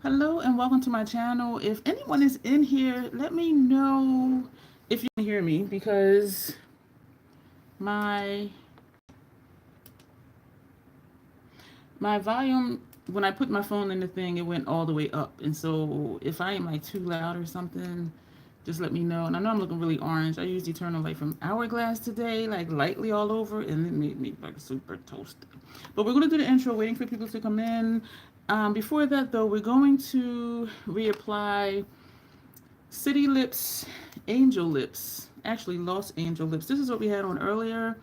Hello and welcome to my channel. If anyone is in here, let me know if you can hear me because my my volume when I put my phone in the thing, it went all the way up. And so if I am like too loud or something, just let me know. And I know I'm looking really orange. I usually turn on like from Hourglass today, like lightly all over, and it made me like super toasted. But we're gonna do the intro, waiting for people to come in. Before that though, we're going to reapply City Lips, Angel Lips. Actually, Lost Angel Lips. This is what we had on earlier.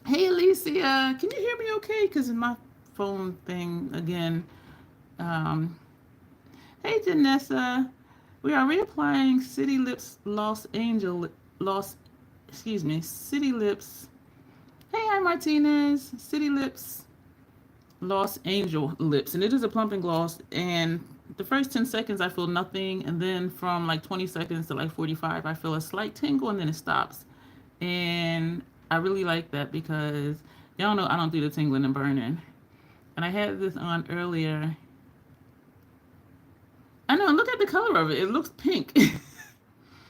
Hey, Alicia, can you hear me okay? Because in my phone thing, again. Um, hey, Janessa. We are reapplying City Lips, City Lips. Hey, hi, Martinez. City Lips, Lost Angel Lips. And it is a plumping gloss. And the first 10 seconds, I feel nothing. And then from like 20 seconds to like 45, I feel a slight tingle and then it stops. And I really like that because y'all know I don't do the tingling and burning. And I had this on earlier. I know, look at the color of it. It looks pink.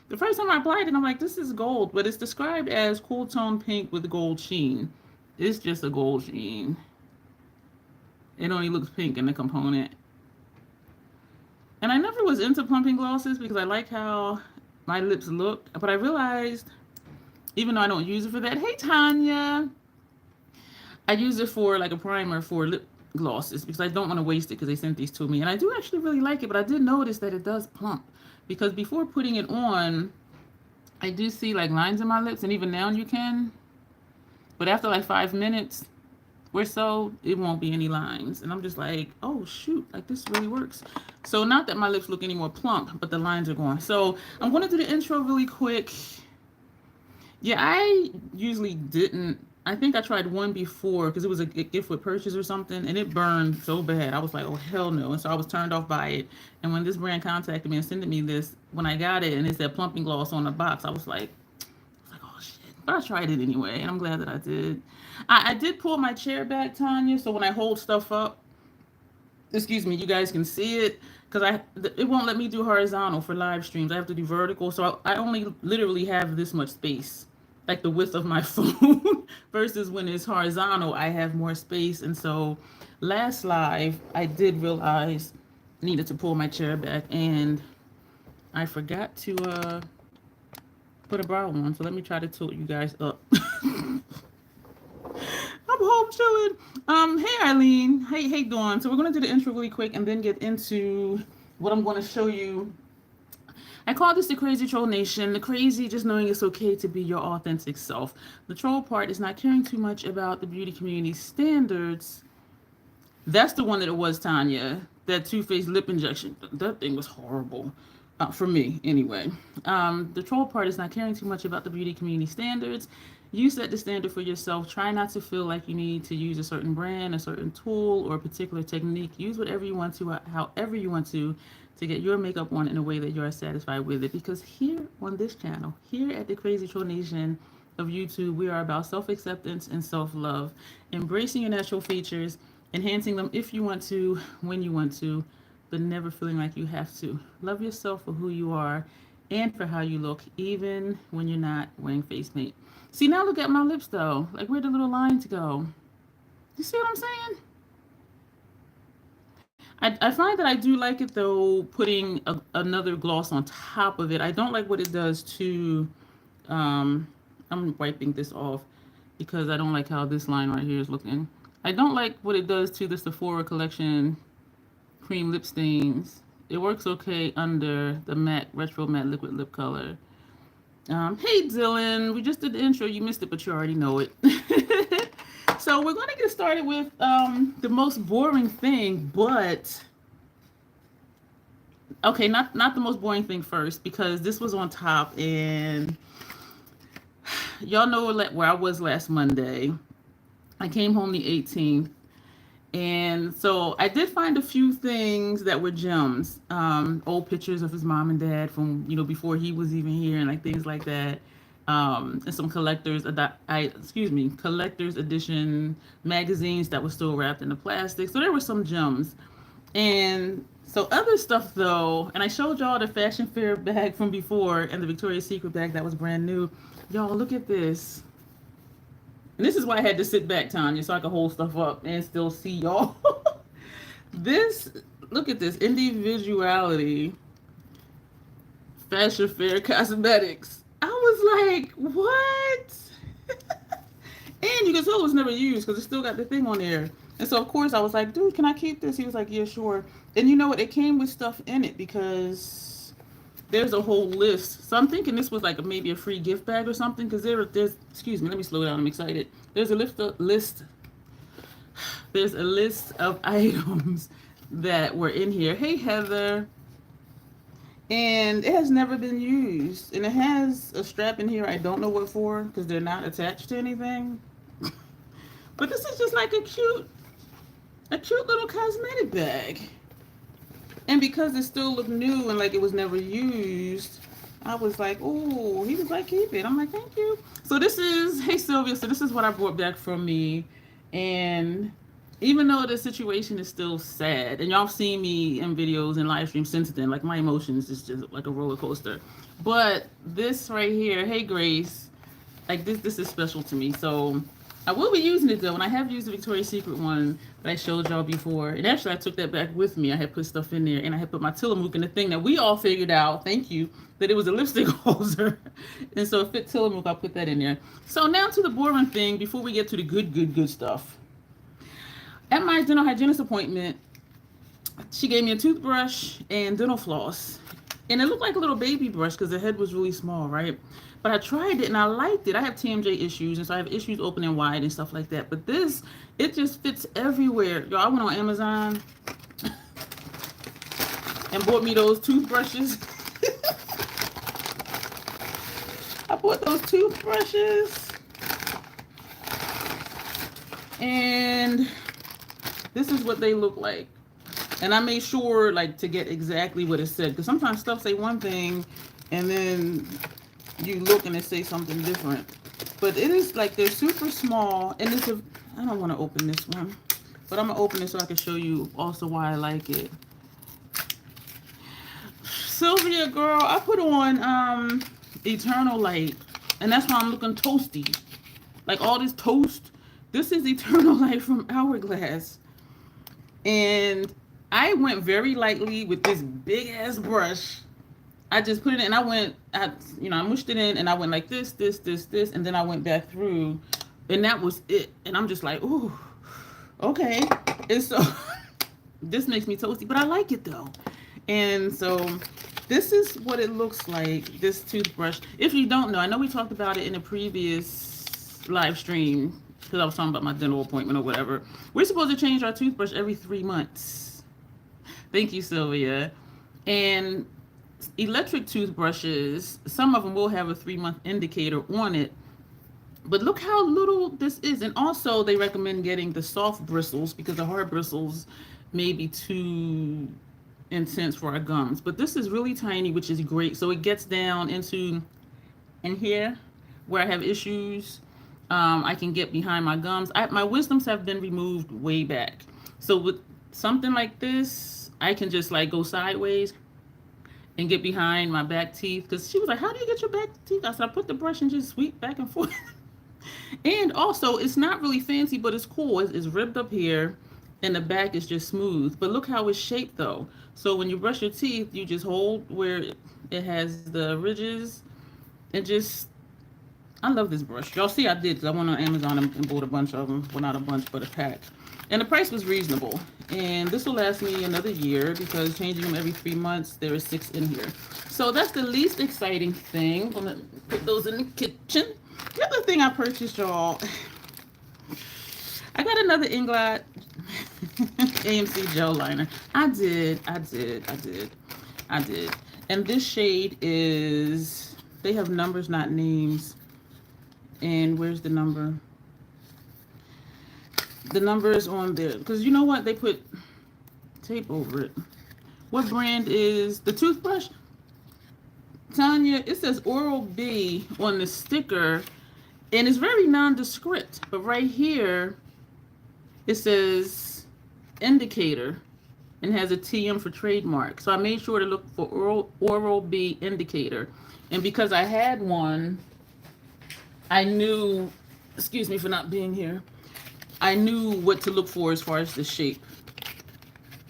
The first time I applied it, I'm like, this is gold, but it's described as cool tone pink with gold sheen. It's just a gold sheen. It only looks pink in the component. And I never was into plumping glosses because I like how my lips look, but I realized, even though I don't use it for that, hey Tanya, I use it for like a primer for lip glosses because I don't want to waste it because they sent these to me. And I do actually really like it, but I did notice that it does plump because before putting it on, I do see like lines in my lips, and even now you can. But after like 5 minutes or so, it won't be any lines. And I'm just like, oh shoot, like this really works. So not that my lips look any more plump, but the lines are gone. So I'm going to do the intro really quick. Yeah, I usually didn't. I think I tried one before because it was a gift with purchase or something, and it burned so bad. I was like, oh, hell no. And so I was turned off by it. And when this brand contacted me and sent me this, when I got it and it said plumping gloss on the box, I was like, oh, shit. But I tried it anyway, and I'm glad that I did. I did pull my chair back, Tanya, so when I hold stuff up, excuse me, you guys can see it because it won't let me do horizontal for live streams. I have to do vertical, so I only literally have this much space, like the width of my phone, versus when it's horizontal, I have more space. And so last live, I did realize I needed to pull my chair back, and I forgot to put a bra on. So let me try to tilt you guys up. I'm home chilling. Hey Eileen. Hey Dawn. So we're gonna do the intro really quick and then get into what I'm gonna show you. I call this the crazy troll nation. The crazy, just knowing it's okay to be your authentic self. The troll part is not caring too much about the beauty community standards. That's the one that it was, Tanya. That Too Faced lip injection. That thing was horrible. For me, anyway. The troll part is not caring too much about the beauty community standards. You set the standard for yourself. Try not to feel like you need to use a certain brand, a certain tool, or a particular technique. Use whatever you want to, however you want to get your makeup on in a way that you are satisfied with it. Because here on this channel, here at the Crazy Troll Nation of YouTube, we are about self-acceptance and self-love. Embracing your natural features, enhancing them if you want to, when you want to, but never feeling like you have to. Love yourself for who you are and for how you look, even when you're not wearing face paint. See, now look at my lips though. Like, where'd the little lines go? You see what I'm saying? I find that I do like it though, putting another gloss on top of it. I don't like what it does to, I'm wiping this off because I don't like how this line right here is looking. I don't like what it does to the Sephora collection cream lip stains. It works okay under the matte, retro matte liquid lip color. Hey Dylan, we just did the intro. You missed it, but you already know it. So we're going to get started with the most boring thing, but okay, not the most boring thing first, because this was on top, and y'all know where I was last Monday. I came home the 18th, and so I did find a few things that were gems. Old pictures of his mom and dad from, before he was even here, and like things like that. And some collector's edition magazines that were still wrapped in the plastic. So there were some gems. And So other stuff though, and I showed y'all the fashion fair bag from before and the Victoria's Secret bag that was brand new. Y'all look at this. And this is why I had to sit back, Tanya, so I could hold stuff up and still see y'all. This, look at this, individuality, fashion fair cosmetics. I was like, what? And you can tell it was never used because it still got the thing on there. And so, of course, I was like, dude, can I keep this? He was like, yeah, sure. And you know what? It came with stuff in it because there's a whole list. So I'm thinking this was like maybe a free gift bag or something because there's, excuse me, let me slow down. I'm excited. There's a list. There's a list of items that were in here. Hey, Heather. And it has never been used. And it has a strap in here. I don't know what for because they're not attached to anything. But this is just like a cute little cosmetic bag. And because it still looked new and like it was never used, I was like, oh, he was like, keep it. I'm like, thank you. So this is, hey Sylvia, so this is what I brought back from me. And even though the situation is still sad, and y'all have seen me in videos and live streams since then, like my emotions is just like a roller coaster. But this right here, hey Grace, like this is special to me. So I will be using it though, and I have used the Victoria's Secret one that I showed y'all before. And actually I took that back with me. I had put stuff in there and I had put my Tillamook in the thing that we all figured out, thank you, that it was a lipstick holder. And so it fit Tillamook, I put that in there. So now to the boring thing before we get to the good stuff. At my dental hygienist appointment, she gave me a toothbrush and dental floss. And it looked like a little baby brush because the head was really small, right? But I tried it and I liked it. I have TMJ issues, and so I have issues opening wide and stuff like that. But this, it just fits everywhere. Y'all, I went on Amazon and bought me those toothbrushes. I bought those toothbrushes. And this is what they look like. And I made sure like to get exactly what it said. Because sometimes stuff say one thing and then you look and it say something different. But it is like they're super small. And it's a, I don't want to open this one. But I'm going to open it so I can show you also why I like it. Sylvia, girl, I put on Eternal Light. And that's why I'm looking toasty. Like all this toast. This is Eternal Light from Hourglass. And I went very lightly with this big ass brush. I just put it in and I mushed it in and I went like this, and then I went back through and that was it. And I'm just like, ooh, okay. And so this makes me toasty, but I like it though. And so this is what it looks like, this toothbrush. If you don't know, I know we talked about it in a previous live stream because I was talking about my dental appointment or whatever. We're supposed to change our toothbrush every 3 months. Thank you, Sylvia. And electric toothbrushes, some of them will have a 3-month indicator on it. But look how little this is. And also they recommend getting the soft bristles because the hard bristles may be too intense for our gums. But this is really tiny, which is great. So it gets down into in here where I have issues. I can get behind my gums. My wisdoms have been removed way back. So with something like this, I can just like go sideways and get behind my back teeth. Because she was like, how do you get your back teeth? I said, I put the brush and just sweep back and forth. And also, it's not really fancy, but it's cool. It's ribbed up here and the back is just smooth. But look how it's shaped though. So when you brush your teeth, you just hold where it has the ridges and just, I love this brush. Y'all see I did because I went on Amazon and bought a bunch of them. Well, not a bunch, but a pack. And the price was reasonable. And this will last me another year because changing them every 3 months, there is 6 in here. So that's the least exciting thing. I'm gonna put those in the kitchen. The other thing I purchased, y'all, I got another Inglot AMC gel liner. I did. And this shade is, they have numbers, not names. And where's the number? The number is on there. Because you know what? They put tape over it. What brand is the toothbrush? Tanya, it says Oral-B on the sticker. And it's very nondescript. But right here, it says indicator. and has a TM for trademark. So I made sure to look for Oral-B indicator. And because I had one, I knew, excuse me for not being here, I knew what to look for as far as the shape.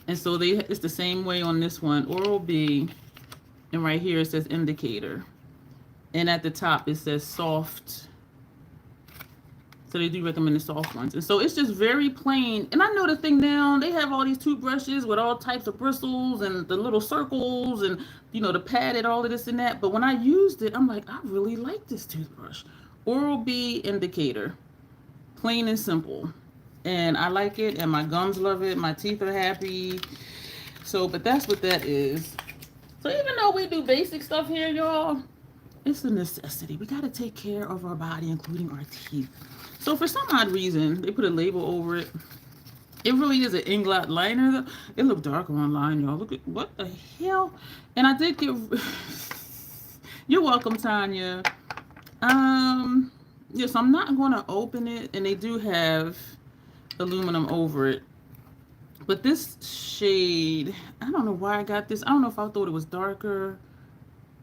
And so it's the same way on this one, Oral-B, and right here it says indicator. And at the top it says soft. So they do recommend the soft ones. And so it's just very plain. And I know the thing now, they have all these toothbrushes with all types of bristles and the little circles and, you know, the padded, all of this and that. But when I used it, I'm like, I really like this toothbrush. Oral-B indicator. Plain and simple. And I like it, and my gums love it. My teeth are happy. So, but that's what that is. So even though we do basic stuff here, y'all, it's a necessity. We got to take care of our body, including our teeth. So for some odd reason, they put a label over it. It really is an Inglot liner, though. It looked darker online, y'all. Look at, what the hell? And I did get... You're welcome, Tanya. Yes, I'm not going to open it. And they do have aluminum over it. But this shade, I don't know why I got this. I don't know if I thought it was darker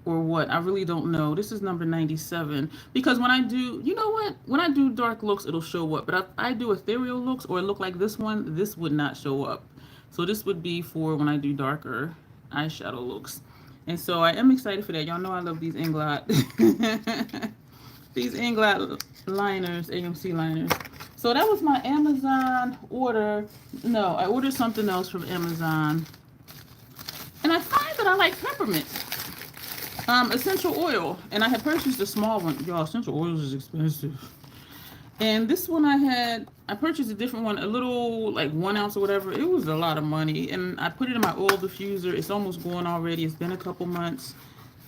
or what. I really don't know. This is number 97. Because when I do, you know what? When I do dark looks, it'll show up. But if I do ethereal looks or look like this one, this would not show up. So this would be for when I do darker eyeshadow looks. And so I am excited for that. Y'all know I love these Inglot. These Inglot liners, AMC liners. So that was my Amazon order. No, I ordered something else from Amazon. And I find that I like peppermint. Essential oil, and I had purchased a small one. Y'all, essential oils is expensive. And this one I purchased a different one, a little like 1 ounce or whatever. It was a lot of money, and I put it in my oil diffuser. It's almost gone already. It's been a couple months,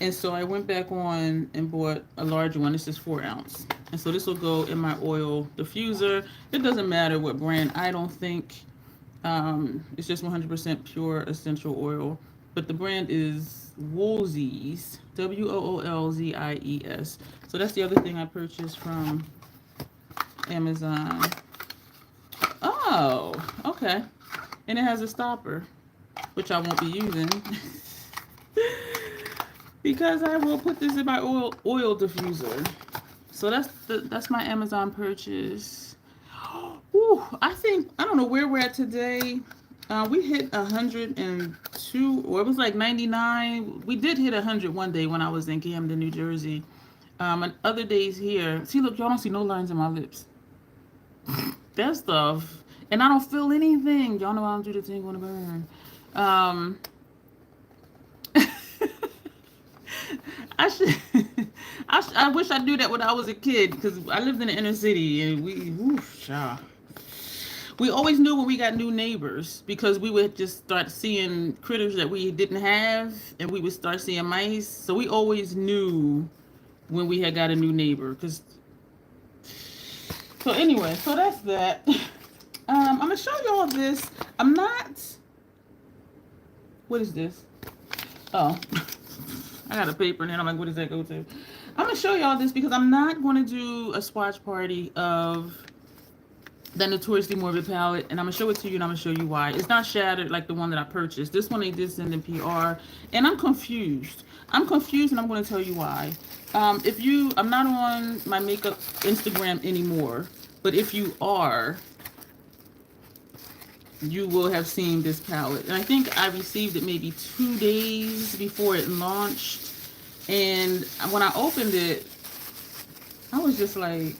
and so I went back on and bought a larger one. This is 4 ounce, and so this will go in my oil diffuser. It doesn't matter what brand. I don't think it's just 100% pure essential oil, but the brand is Woolzies, Woolzies. So that's the other thing I purchased from Amazon. Oh, okay. And it has a stopper, which I won't be using because I will put this in my oil diffuser. So that's my Amazon purchase. Ooh, I don't know where we're at today. We hit 102, or it was like 99. We did hit 100 one day when I was in Camden, New Jersey. And other days here, see, look, y'all don't see no lines in my lips. That stuff, and I don't feel anything. Y'all know I don't do the thing on the burn. I wish I knew that when I was a kid, because I lived in the inner city, and we always knew when we got new neighbors, because we would just start seeing critters that we didn't have, and we would start seeing mice. So we always knew when we had got a new neighbor. So anyway, so that's that. I'm gonna show y'all this. What is this? Oh, I got a paper in it. I'm like, what does that go to? I'm gonna show y'all this because I'm not gonna do a swatch party of the Notoriously Morbid palette, and I'm gonna show it to you, and I'm gonna show you why. It's not shattered like the one that I purchased. This one they did send in PR, and I'm confused. And I'm gonna tell you why. I'm not on my makeup Instagram anymore, but if you are, you will have seen this palette. And I think I received it maybe 2 days before it launched, and when I opened it, I was just like...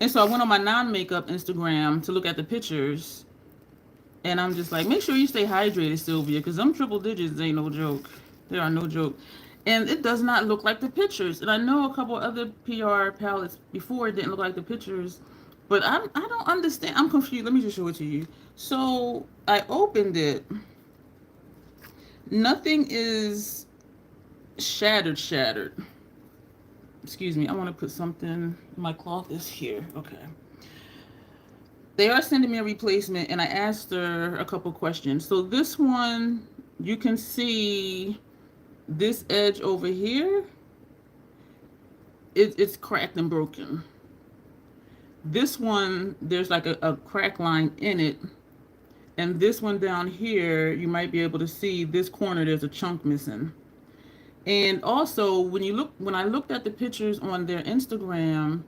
And so I went on my non-makeup Instagram to look at the pictures, and I'm just like, make sure you stay hydrated, Sylvia, because them triple digits ain't no joke. They are no joke. And it does not look like the pictures. And I know a couple other PR palettes before it didn't look like the pictures, but I don't understand. I'm confused. Let me just show it to you. So I opened it. Nothing is shattered. Excuse me, I want to put something, my cloth is here. Okay. They are sending me a replacement, and I asked her a couple questions. So this one, you can see this edge over here, it's cracked and broken. This one, there's like a crack line in it, And this one down here, you might be able to see this corner, there's a chunk missing. And also, when I looked at the pictures on their Instagram,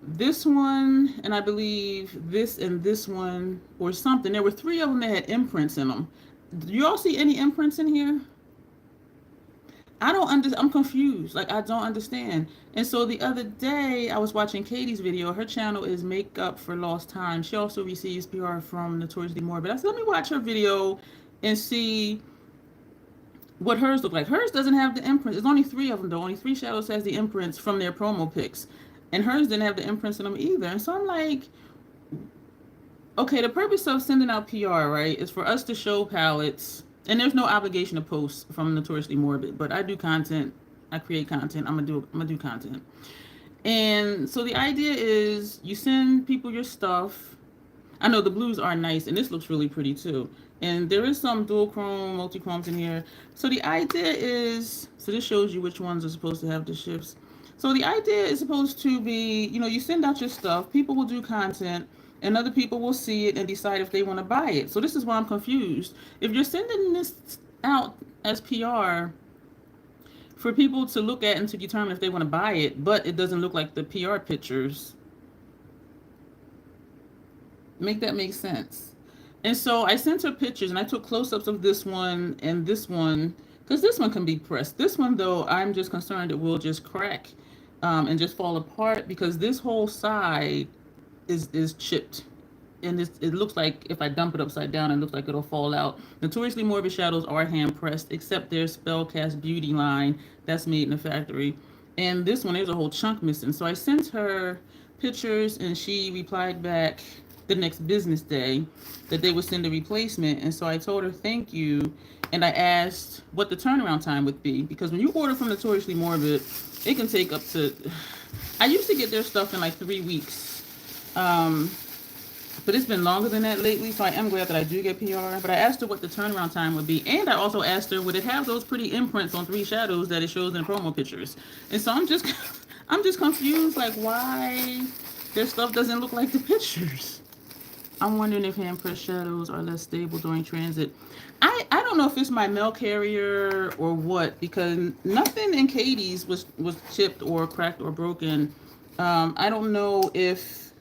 this one, and I believe this and this one, or something, there were three of them that had imprints in them. Do you all see any imprints in here? I'm confused. Like, I don't understand. And so the other day, I was watching Katie's video. Her channel is Makeup for Lost Time. She also receives PR from Notoriously Morbid. I said, let me watch her video and see what hers look like. Hers doesn't have the imprints. There's only three of them, though. Only three shadows has the imprints from their promo pics. And hers didn't have the imprints in them either. And so I'm like, okay, the purpose of sending out PR, right, is for us to show palettes. And there's no obligation to post from Notoriously Morbid, but I do content. I create content. I'm gonna do content. And so the idea is you send people your stuff. I know the blues are nice, and this looks really pretty too. And there is some dual chrome, multi-chromes in here. So the idea is, so this shows you which ones are supposed to have the shifts. So the idea is supposed to be, you send out your stuff, people will do content, and other people will see it and decide if they want to buy it. So this is why I'm confused. If you're sending this out as PR for people to look at and to determine if they want to buy it, but it doesn't look like the PR pictures, make that make sense. And so I sent her pictures, and I took close-ups of this one and this one, because this one can be pressed. This one, though, I'm just concerned it will just crack and just fall apart, because this whole side is chipped. And it looks like if I dump it upside down, it looks like it'll fall out. Notoriously Morbid shadows are hand pressed, except their Spellcast Beauty line that's made in the factory. And this one, there's a whole chunk missing. So I sent her pictures, and she replied back the next business day that they would send a replacement. And so I told her thank you, and I asked what the turnaround time would be, because when you order from Notoriously Morbid, it can take up to, I used to get their stuff in like 3 weeks, but it's been longer than that lately, so I am glad that I do get PR. But I asked her what the turnaround time would be, and I also asked her, would it have those pretty imprints on 3 shadows that it shows in promo pictures? And so I'm just confused, like, why their stuff doesn't look like the pictures. I'm wondering if hand pressed shadows are less stable during transit. I don't know if it's my mail carrier or what, because nothing in Katie's was chipped or cracked or broken. I don't know if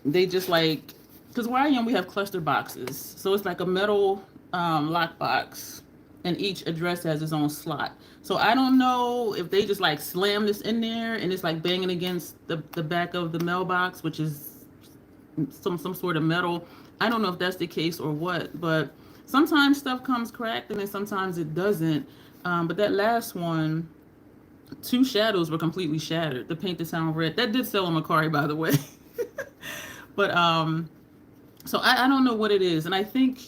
they just like, because where I am, we have cluster boxes. So it's like a metal lock box, and each address has its own slot. So I don't know if they just like slam this in there and it's like banging against the back of the mailbox, which is some sort of metal. I don't know if that's the case or what, but sometimes stuff comes cracked and then sometimes it doesn't. But that last one, 2 shadows were completely shattered. The Paint the Town Red, that did sell on Macari, by the way. But so I don't know what it is, and I think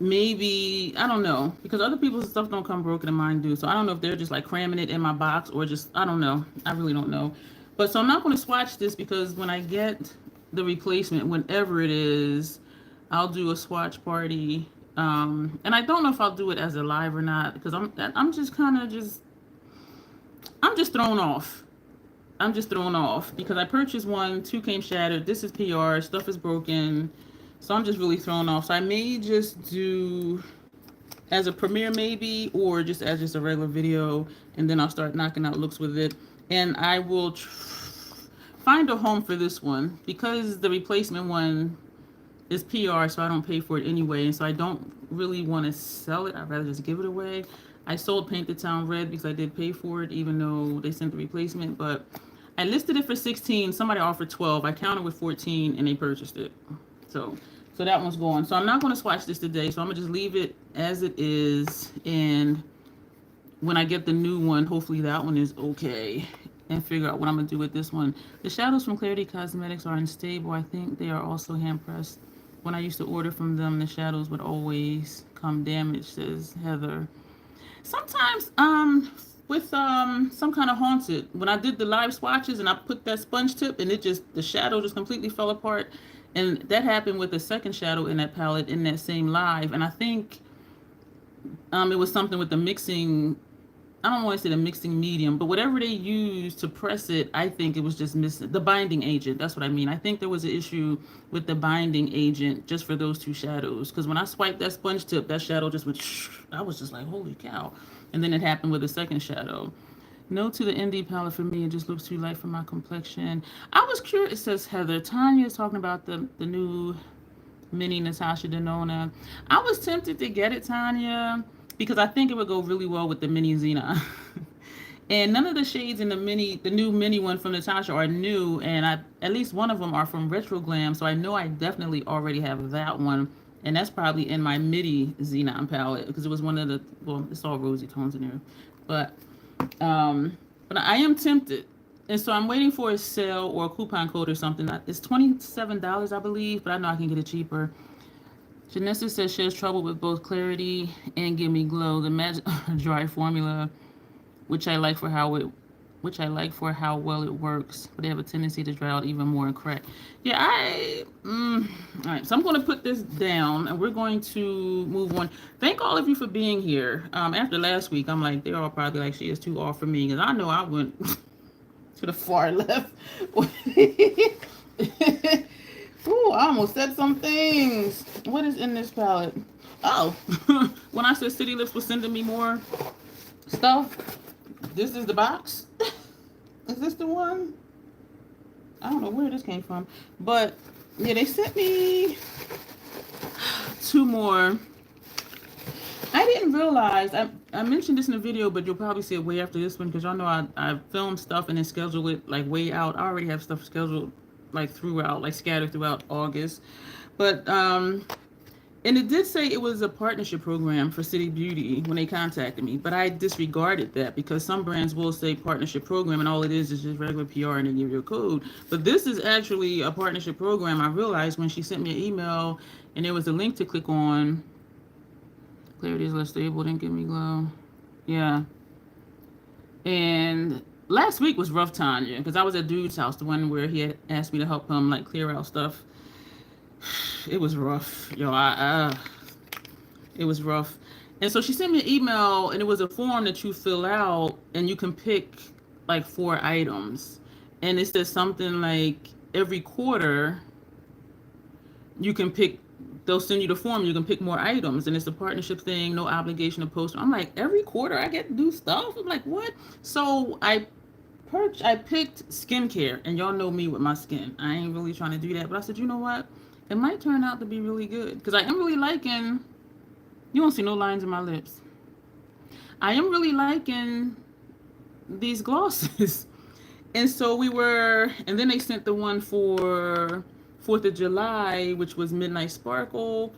maybe, I don't know, because other people's stuff don't come broken and mine do. So I don't know if they're just like cramming it in my box or just, I don't know. I really don't know. But so I'm not going to swatch this, because when I get the replacement, whenever it is, I'll do a swatch party. And I don't know if I'll do it as a live or not, because I'm just kind of I'm just thrown off. I'm just thrown off because I purchased one, 2 came shattered. This is PR, stuff is broken. So I'm just really thrown off. So I may just do as a premiere maybe, or just as just a regular video, and then I'll start knocking out looks with it. And I will find a home for this one, because the replacement one is PR, so I don't pay for it anyway. And so I don't really want to sell it. I'd rather just give it away. I sold Paint the Town Red because I did pay for it, even though they sent the replacement. But I listed it for 16. Somebody offered 12. I counted with 14, and they purchased it. So that one's going. So I'm not going to swatch this today. So I'm going to just leave it as it is. And when I get the new one, hopefully that one is okay, and figure out what I'm going to do with this one. The shadows from Clarity Cosmetics are unstable. I think they are also hand pressed. When I used to order from them, the shadows would always come damaged, says Heather. Sometimes with some kind of haunted, when I did the live swatches and I put that sponge tip, and the shadow just completely fell apart. And that happened with the second shadow in that palette in that same live. And I think it was something with the mixing I don't want to say the mixing medium, but whatever they used to press it, I think it was just missing the binding agent. That's what I mean. I think there was an issue with the binding agent just for those two shadows. Because when I swiped that sponge tip, that shadow just went. I was just like, holy cow! And then it happened with the second shadow. No to the indie palette for me. It just looks too light for my complexion. I was curious. It says Heather. Tanya is talking about the new mini Natasha Denona. I was tempted to get it, Tanya, because I think it would go really well with the mini Xena. And none of the shades in the new mini one from Natasha are new, and at least one of them are from Retro Glam, so I know I definitely already have that one, and that's probably in my midi Xenon palette because it was one of the, well, it's all rosy tones in there, but I am tempted, and so I'm waiting for a sale or a coupon code or something. It's $27, I believe, but I know I can get it cheaper. Janessa says she has trouble with both clarity and Give Me Glow, the magic dry formula, which I like for how well it works, but they have a tendency to dry out even more and crack. Yeah, all right, so I'm going to put this down, and we're going to move on. Thank all of you for being here. After last week, I'm like, they're all probably like, she is too off for me, because I know I went to the far left. Ooh, I almost said some things. What is in this palette? Oh, when I said City Lips was sending me more stuff, this is the box. Is this the one? I don't know where this came from, but yeah, they sent me 2 more. I didn't realize, I mentioned this in a video, but you'll probably see it way after this one, because y'all know I film stuff and then schedule it like way out. I already have stuff scheduled like throughout, like scattered throughout August. But and it did say it was a partnership program for City Beauty when they contacted me, but I disregarded that because some brands will say partnership program and all it is just regular PR and they give you a code. But this is actually a partnership program. I realized when she sent me an email and there was a link to click on. Clarity is less stable than Give Me Glow. Yeah. And last week was rough, Tanya, because I was at Dude's house, the one where he had asked me to help him like clear out stuff. It was rough, yo. It was rough. And so she sent me an email, and it was a form that you fill out, and you can pick like 4 items. And it says something like every quarter you can pick, they'll send you the form, you can pick more items, and it's a partnership thing, no obligation to post. I'm like, every quarter I get to do stuff? I'm like, what? So I picked skincare, and y'all know me with my skin. I ain't really trying to do that, but I said, you know what? It might turn out to be really good, because I am really liking, you don't see no lines in my lips. I am really liking these glosses. And so and then they sent the one for 4th of July, which was Midnight Sparkle,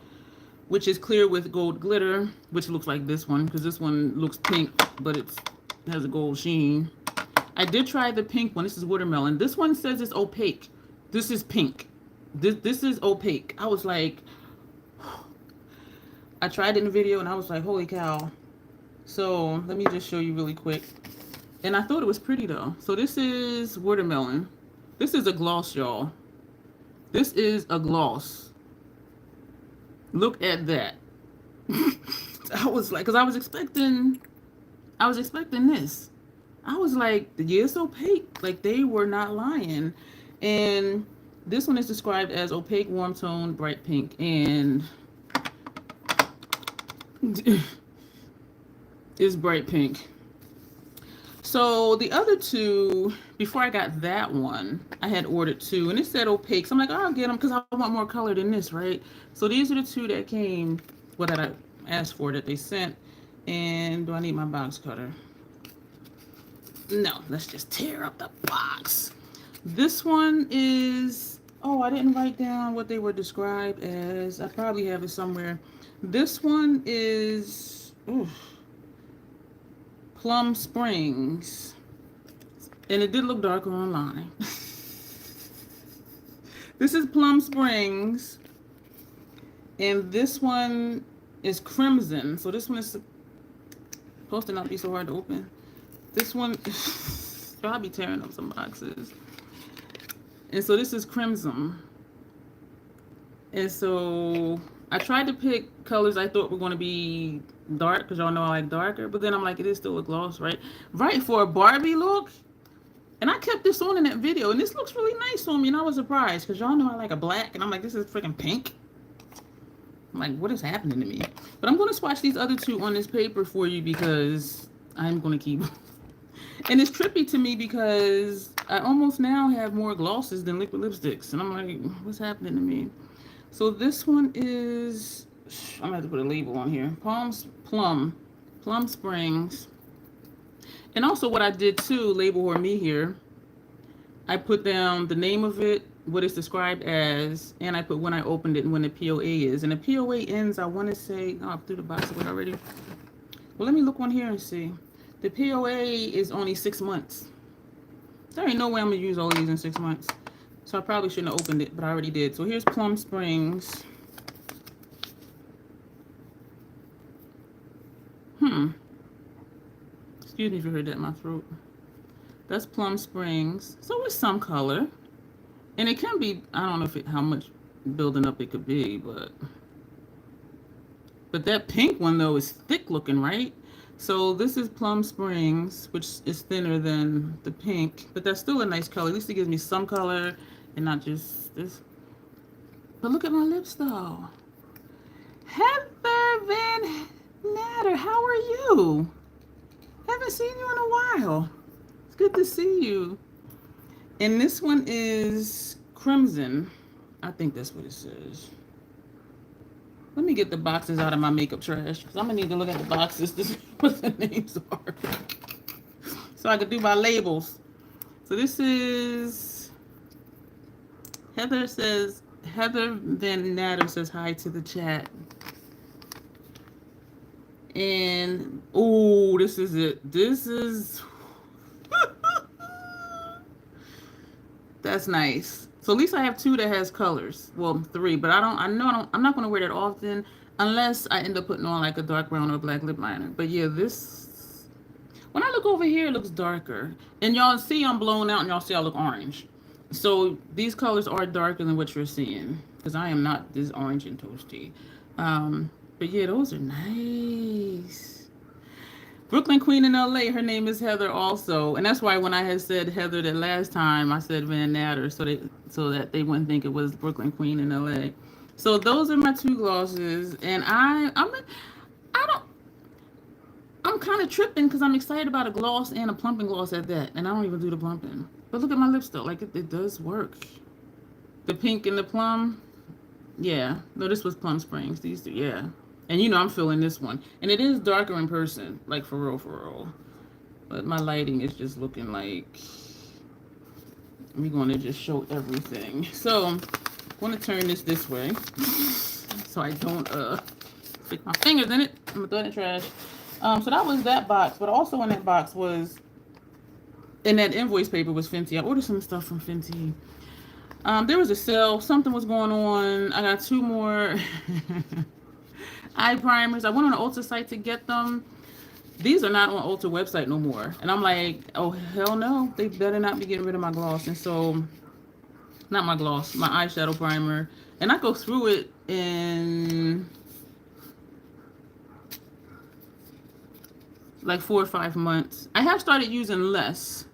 which is clear with gold glitter, which looks like this one, because this one looks pink, but it has a gold sheen. I did try the pink one. This is watermelon. This one says it's opaque. This is pink. This is opaque. I was like, I tried it in the video, and I was like, holy cow. So let me just show you really quick. And I thought it was pretty, though. So this is watermelon. This is a gloss, y'all. This is a gloss. Look at that. I was like, because I was expecting this. I was like, yeah, it's opaque. Like, they were not lying. And this one is described as opaque, warm tone, bright pink. And is bright pink. So the other 2, before I got that one, I had ordered 2, and it said opaque. So I'm like, oh, I'll get them because I want more color than this, right? So these are the 2 that came, well, that I asked for, that they sent. And do I need my box cutter? No, let's just tear up the box. This one is, oh, I didn't write down what they were described as. I probably have it somewhere. This one is, Plum Springs, and it did look darker online. This is Plum Springs, and this one is Crimson. So this one is supposed to not be so hard to open. This one, I'll be tearing up some boxes. And so this is Crimson. And so I tried to pick colors I thought were going to be dark because y'all know I like darker, but then I'm like, it is still a gloss, right? Right, for a Barbie look. And I kept this on in that video, and this looks really nice on me, and I was surprised because y'all know I like a black, and I'm like, this is freaking pink. I'm like, what is happening to me? But I'm going to swatch these other two on this paper for you because I'm going to keep. And it's trippy to me because I almost now have more glosses than liquid lipsticks, and I'm like, what's happening to me? So this one is, I'm gonna have to put a label on here. Plum Springs. And also what I did too, label or me here, I put down the name of it, what it's described as, and I put when I opened it and when the POA is. And the POA ends, I want to say, oh, I threw the box away already. Well, let me look on here and see. The POA is only 6 months. There ain't no way I'm gonna use all these in 6 months. So I probably shouldn't have opened it, but I already did. So here's Plum Springs. Excuse me if you heard that in my throat. That's Plum Springs. So it's some color. And it can be, I don't know if how much building up it could be, but that pink one though is thick looking, right? So this is Plum Springs, which is thinner than the pink, but that's still a nice color. At least it gives me some color and not just this. But look at my lips though. Heather Van Natter, how are you? Haven't seen you in a while. It's good to see you. And this one is Crimson. I think that's what it says. Let me get the boxes out of my makeup trash because I'm gonna need to look at the boxes to see what the names are, so I can do my labels. So this is Heather says, Heather Van Natter says hi to the chat. And oh, this is it. This is that's nice. So at least I have two that has colors. Well, three, but I'm not going to wear that often unless I end up putting on like a dark brown or black lip liner. But yeah, this, when I look over here, it looks darker. And y'all see I'm blown out and y'all see I look orange. So these colors are darker than what you're seeing because I am not this orange and toasty. But yeah, those are nice. Brooklyn Queen in LA, her name is Heather also. And that's why when I had said Heather that last time, I said Van Natter so that they wouldn't think it was Brooklyn Queen in LA. So those are my two glosses. And I'm kind of tripping because I'm excited about a gloss and a plumping gloss at that. And I don't even do the plumping. But look at my lips though. Like it does work. The pink and the plum. Yeah. No, this was Plum Springs. These two, yeah. And you know I'm feeling this one. And it is darker in person, like for real. But my lighting is just looking like we're going to just show everything. So I'm going to turn this way so I don't stick my fingers in it. I'm going to throw it in the trash. So that was that box. But also in that box was, in that invoice paper was Fenty. I ordered some stuff from Fenty. There was a sale. Something was going on. I got two more eye primers. I went on the Ulta site to get them. These are not on Ulta website no more. And I'm like, oh, hell no. They better not be getting rid of my gloss. And so, not my gloss, my eyeshadow primer. And I go through it in like 4 or 5 months. I have started using less.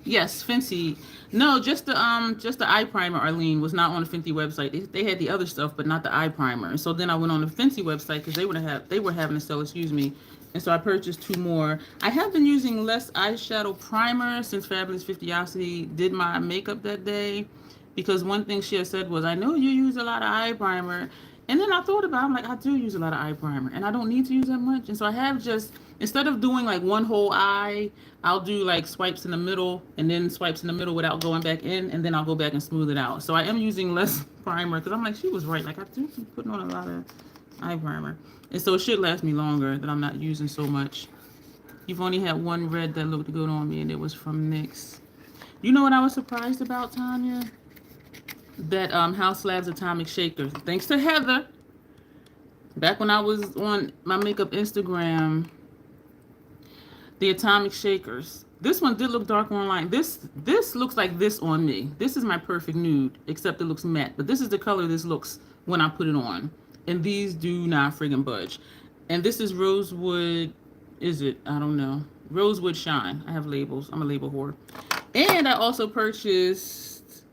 Yes, Fenty. No, just the eye primer, Arlene, was not on the Fenty website. They had the other stuff, but not the eye primer. And so then I went on the Fenty website because they were having a sale, excuse me. And so I purchased two more. I have been using less eyeshadow primer since Fabulous 50osity did my makeup that day. Because one thing she had said was, I know you use a lot of eye primer. And then I thought about it, I'm like, I do use a lot of eye primer. And I don't need to use that much. And so I have just, instead of doing like one whole eye, I'll do like swipes in the middle and then swipes in the middle without going back in. And then I'll go back and smooth it out. So I am using less primer because I'm like, she was right. Like I do keep putting on a lot of eye primer. And so it should last me longer that I'm not using so much. You've only had one red that looked good on me and it was from NYX. You know what I was surprised about, Tanya? That House Labs Atomic Shaker. Thanks to Heather. Back when I was on my makeup Instagram, the Atomic Shakers, This one did look darker online. This looks like this on me. This is my perfect nude, except it looks matte. But this is the color this looks when I put it on. And these do not friggin' budge. And this is Rosewood, is it? I don't know. Rosewood Shine. I have labels. I'm a label whore. And I also purchased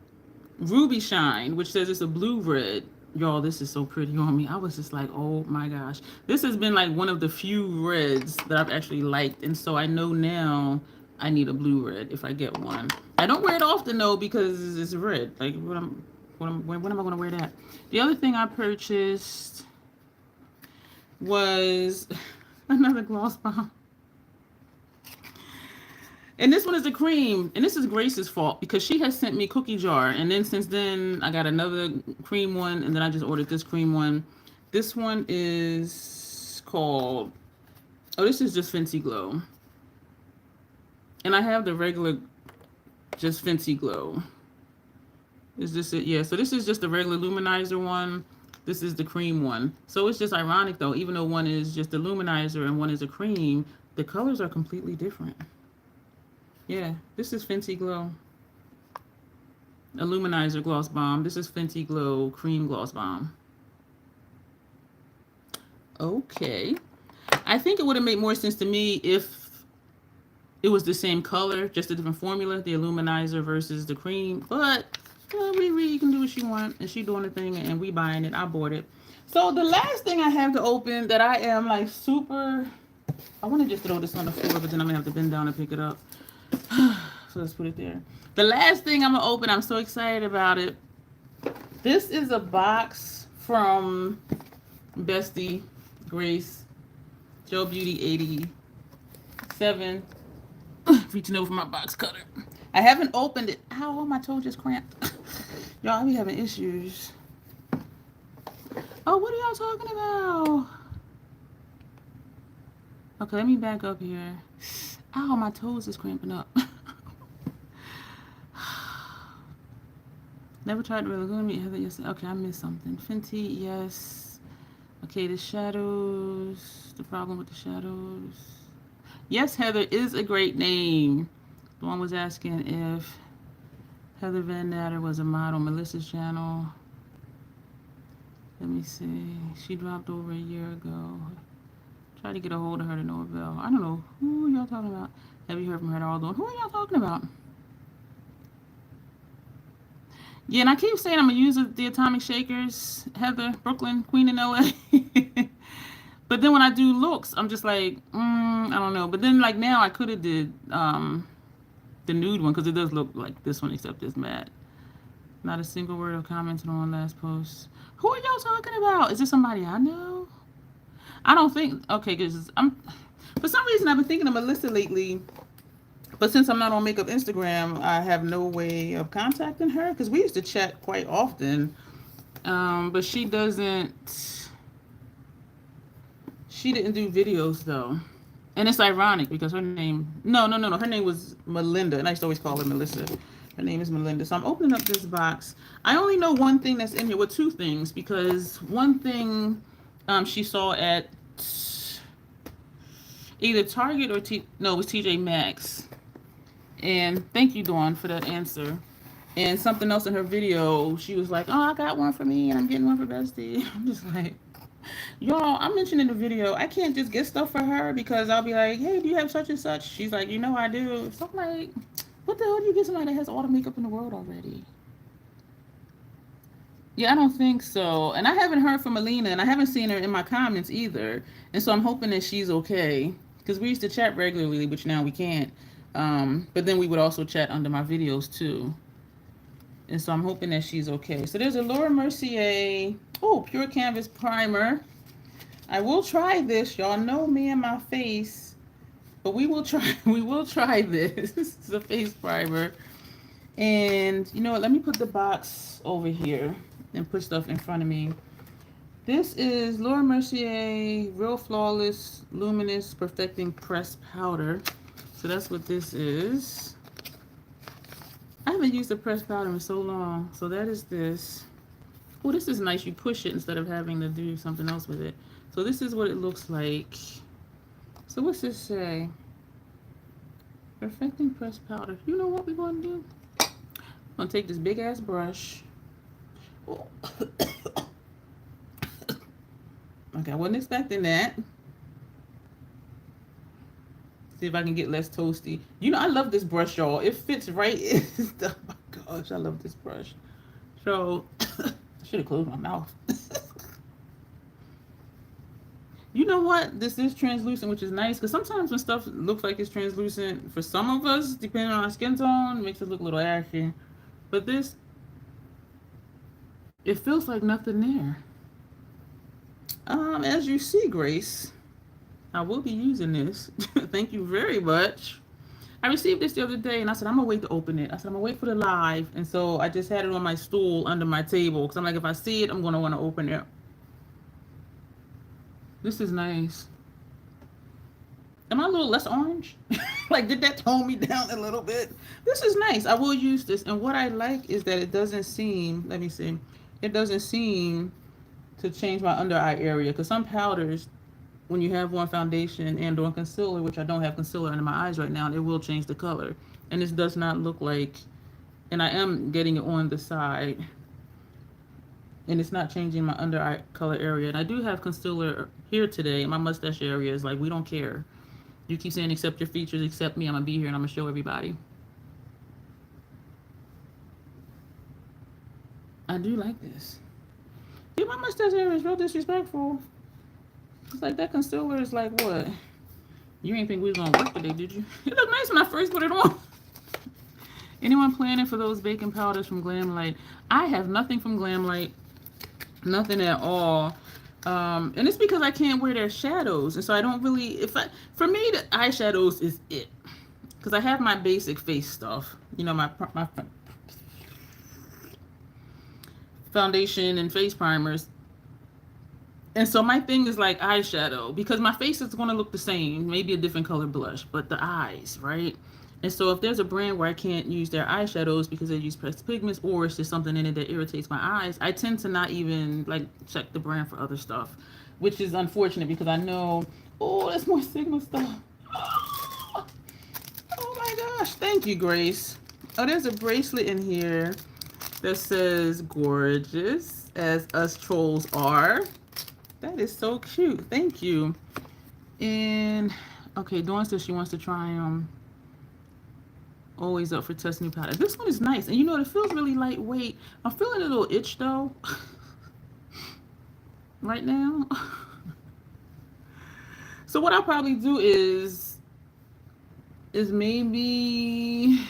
Ruby Shine, which says it's a blue red. Y'all, this is so pretty on me. I was just like, oh my gosh. This has been like one of the few reds that I've actually liked. And so I know now I need a blue red if I get one. I don't wear it often though because it's red. Like when am I going to wear that? The other thing I purchased was another gloss bomb. And this one is the cream. And this is Grace's fault because she has sent me cookie jar. And then since then, I got another cream one. And then I just ordered this cream one. This one is called... Oh, this is just Fenty Glow. And I have the regular just Fenty Glow. Is this it? Yeah, so this is just the regular luminizer one. This is the cream one. So it's just ironic though. Even though one is just a luminizer and one is a cream, the colors are completely different. Yeah, this is Fenty Glow. A luminizer gloss bomb. This is Fenty Glow cream gloss bomb. Okay. I think it would have made more sense to me if it was the same color, just a different formula, the illuminizer versus the cream. But Riri can do what she wants, and she doing the thing, and we buying it. I bought it. So the last thing I have to open that I am like super... I want to just throw this on the floor, but then I'm going to have to bend down and pick it up. So let's put it there. The last thing I'm gonna open, I'm so excited about it. This is a box from Bestie Grace Joe Beauty 87. Reaching over my box cutter. I haven't opened it. Ow, my toe just cramped. Y'all, I be having issues. Oh, what are y'all talking about? Okay, let me back up here. Ow, my toes is cramping up. Never tried to really go to me. Okay, I missed something. Fenty, yes. Okay, the shadows. The problem with the shadows. Yes, Heather is a great name. The one was asking if Heather Van Natter was a mod on Melissa's channel. Let me see. She dropped over a year ago. Try to get a hold of her to no avail. I don't know. Who are y'all talking about? Have you heard from her at all? Who are y'all talking about? Yeah, and I keep saying I'm going to use the Atomic Shakers. Heather, Brooklyn, Queen in LA. But then when I do looks, I'm just like, I don't know. But then like now I could have did the nude one because it does look like this one except it's matte. Not a single word of commented on last post. Who are y'all talking about? Is this somebody I know? I don't think, okay, because for some reason I've been thinking of Melissa lately, but since I'm not on Makeup Instagram, I have no way of contacting her, because we used to chat quite often, but she didn't do videos though, and it's ironic because her name, no, her name was Melinda, and I used to always call her Melissa. Her name is Melinda. So I'm opening up this box. I only know one thing that's in here, well, two things, because one thing she saw at either Target or it was TJ Maxx. And thank you, Dawn, for that answer. And something else in her video, she was like, oh, I got one for me and I'm getting one for Bestie. I'm just like, y'all, I mentioned in the video, I can't just get stuff for her because I'll be like, hey, do you have such and such? She's like, you know I do. So I'm like, what the hell do you get somebody that has all the makeup in the world already? Yeah, I don't think so. And I haven't heard from Alina, and I haven't seen her in my comments either. And so I'm hoping that she's okay. Because we used to chat regularly, which now we can't. But then we would also chat under my videos too. And so I'm hoping that she's okay. So there's a Laura Mercier, Pure Canvas Primer. I will try this. Y'all know me and my face. But we will try this. This is a face primer. And you know what? Let me put the box over here and put stuff in front of me. This is Laura Mercier Real Flawless Luminous Perfecting Pressed Powder. So that's what this is. I haven't used a pressed powder in so long. So that is this. Oh, this is nice. You push it instead of having to do something else with it. So this is what it looks like. So what's this say? Perfecting pressed powder. You know what we're going to do? I'm going to take this big ass brush. Oh. Okay, I wasn't expecting that. See if I can get less toasty. You know, I love this brush, y'all. It fits right in. Oh my gosh, I love this brush. So, I should have closed my mouth. You know what? This is translucent, which is nice, because sometimes when stuff looks like it's translucent, for some of us, depending on our skin tone, it makes it look a little ashy. But this, it feels like nothing there. As you see, Grace, I will be using this. Thank you very much. I received this the other day, and I said, I'm going to wait to open it. I said, I'm going to wait for the live. And so I just had it on my stool under my table, because I'm like, if I see it, I'm going to want to open it. This is nice. Am I a little less orange? Like, did that tone me down a little bit? This is nice. I will use this. And what I like is that it doesn't seem, let me see, it doesn't seem to change my under eye area. Because some powders, when you have on foundation and or concealer, which I don't have concealer under my eyes right now, it will change the color. And this does not look like, and I am getting it on the side, and it's not changing my under eye color area. And I do have concealer here today. My mustache area is like, we don't care. You keep saying accept your features, accept me. I'm gonna be here and I'm gonna show everybody. I do like this. Yeah, my mustache area is real disrespectful. It's like that concealer is like, what? You ain't think we was gonna work today, did you? It looked nice when I first put it on. Anyone planning for those baking powders from Glamlight? I have nothing from Glamlight. Nothing at all. And it's because I can't wear their shadows. And so I don't really, for me, the eyeshadows is it. Because I have my basic face stuff. You know, my foundation and face primers. And so my thing is like eyeshadow, because my face is going to look the same, maybe a different color blush, but the eyes, right? And so if there's a brand where I can't use their eyeshadows because they use pressed pigments, or it's just something in it that irritates my eyes, I tend to not even like check the brand for other stuff, which is unfortunate because I know, oh, that's more Sigma stuff. Oh my gosh, thank you, Grace. Oh, there's a bracelet in here that says gorgeous as us trolls are. That is so cute. Thank you. And okay, Dawn says she wants to try them. Always up for test new powder. This one is nice, and you know, it feels really lightweight. I'm feeling a little itch though right now. So what I'll probably do is maybe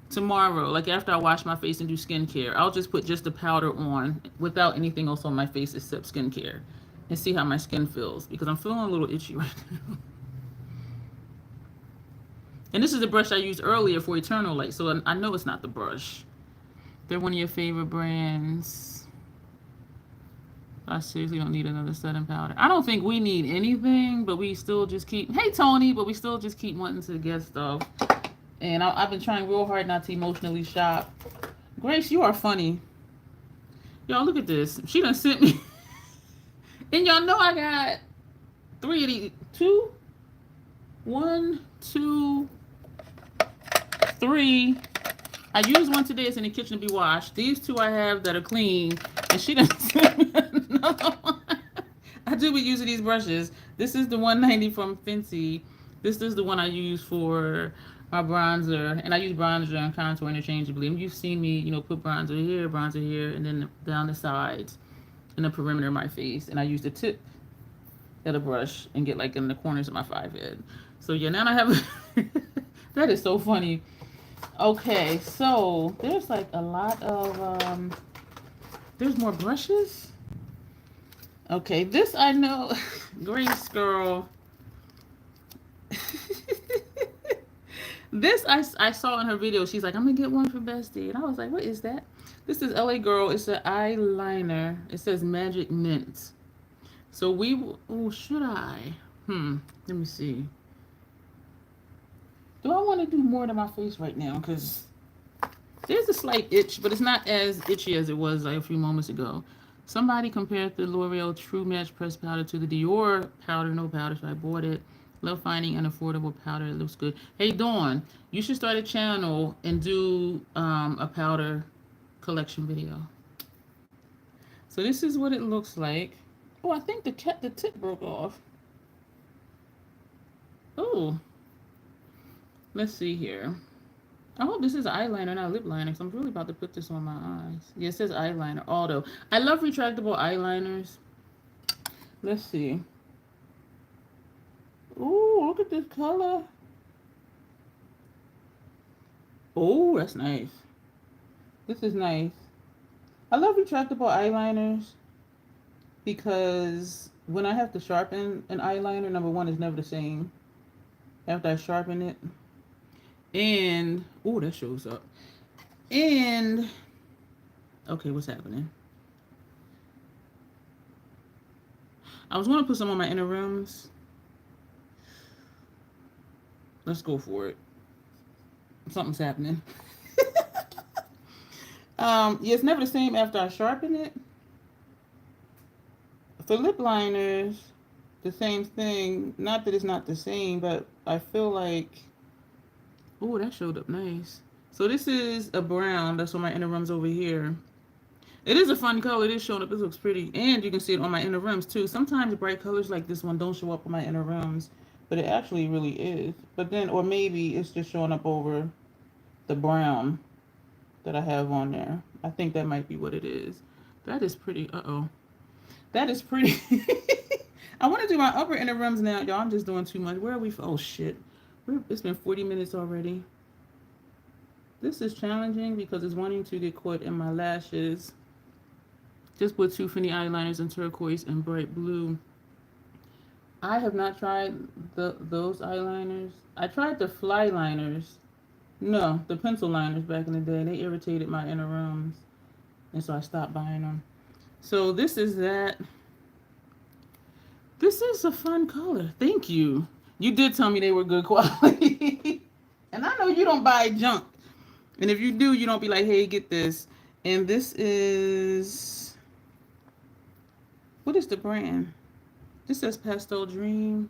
tomorrow, like after I wash my face and do skincare, I'll just put just the powder on without anything else on my face except skincare, and see how my skin feels, because I'm feeling a little itchy right now. And this is the brush I used earlier for Eternal Light, so I know it's not the brush. They're one of your favorite brands. I seriously don't need another setting powder. I don't think we need anything, but we still just keep, hey Tony, but we still just keep wanting to get stuff. And I've been trying real hard not to emotionally shop. Grace, you are funny. Y'all, look at this. She done sent me. And y'all know I got 3 of these. 2? 1, 2, 3. I used one today. It's in the kitchen to be washed. These 2 I have that are clean. And she done sent me another one. I do be using these brushes. This is the 190 from Fenty. This is the one I use for my bronzer, and I use bronzer and contour interchangeably. And you've seen me, you know, put bronzer here, and then down the sides and the perimeter of my face. And I use the tip of the brush and get like in the corners of my forehead. So yeah, now I have that is so funny. Okay, so there's like a lot of there's more brushes. Okay, this I know. Grace girl. This I saw in her video. She's like, I'm gonna get one for Bestie. And I was like, what is that? This is LA Girl. It's an eyeliner. It says Magic Mint. So should I? Let me see. Do I want to do more to my face right now? Because there's a slight itch, but it's not as itchy as it was like a few moments ago. Somebody compared the L'Oreal True Match Pressed Powder to the Dior powder, no powder, so I bought it. Love finding an affordable powder. It looks good. Hey, Dawn, you should start a channel and do a powder collection video. So this is what it looks like. Oh, I think the tip broke off. Oh, let's see here. I hope this is eyeliner, not lip liner, because I'm really about to put this on my eyes. Yeah, it says eyeliner, although I love retractable eyeliners. Let's see. Ooh, look at this color. Oh, that's nice. This is nice. I love retractable eyeliners because when I have to sharpen an eyeliner, number one, is never the same after I sharpen it. And, oh, that shows up. And, okay, what's happening? I was going to put some on my inner rims. Let's go for it. Something's happening. Yeah, it's never the same after I sharpen it. For lip liners, the same thing. Not that it's not the same, but I feel like, oh, that showed up nice. So this is a brown. That's on my inner rims over here. It is a fun color. It is showing up. This looks pretty. And you can see it on my inner rims too. Sometimes bright colors like this one don't show up on my inner rims, but it actually really is. But then, or maybe it's just showing up over the brown that I have on there. I think that might be what it is. That is pretty. Uh-oh. That is pretty. I want to do my upper inner rims now. Y'all, I'm just doing too much. Where are we? Oh, shit. It's been 40 minutes already. This is challenging because it's wanting to get caught in my lashes. Just put two Fenty eyeliners in turquoise and bright blue. I have not tried those eyeliners. I tried the fly liners. No, the pencil liners back in the day. They irritated my inner rims. And so I stopped buying them. So this is that. This is a fun color. Thank you. You did tell me they were good quality. And I know you don't buy junk. And if you do, you don't be like, hey, get this. And this is, what is the brand? This says Pastel Dream.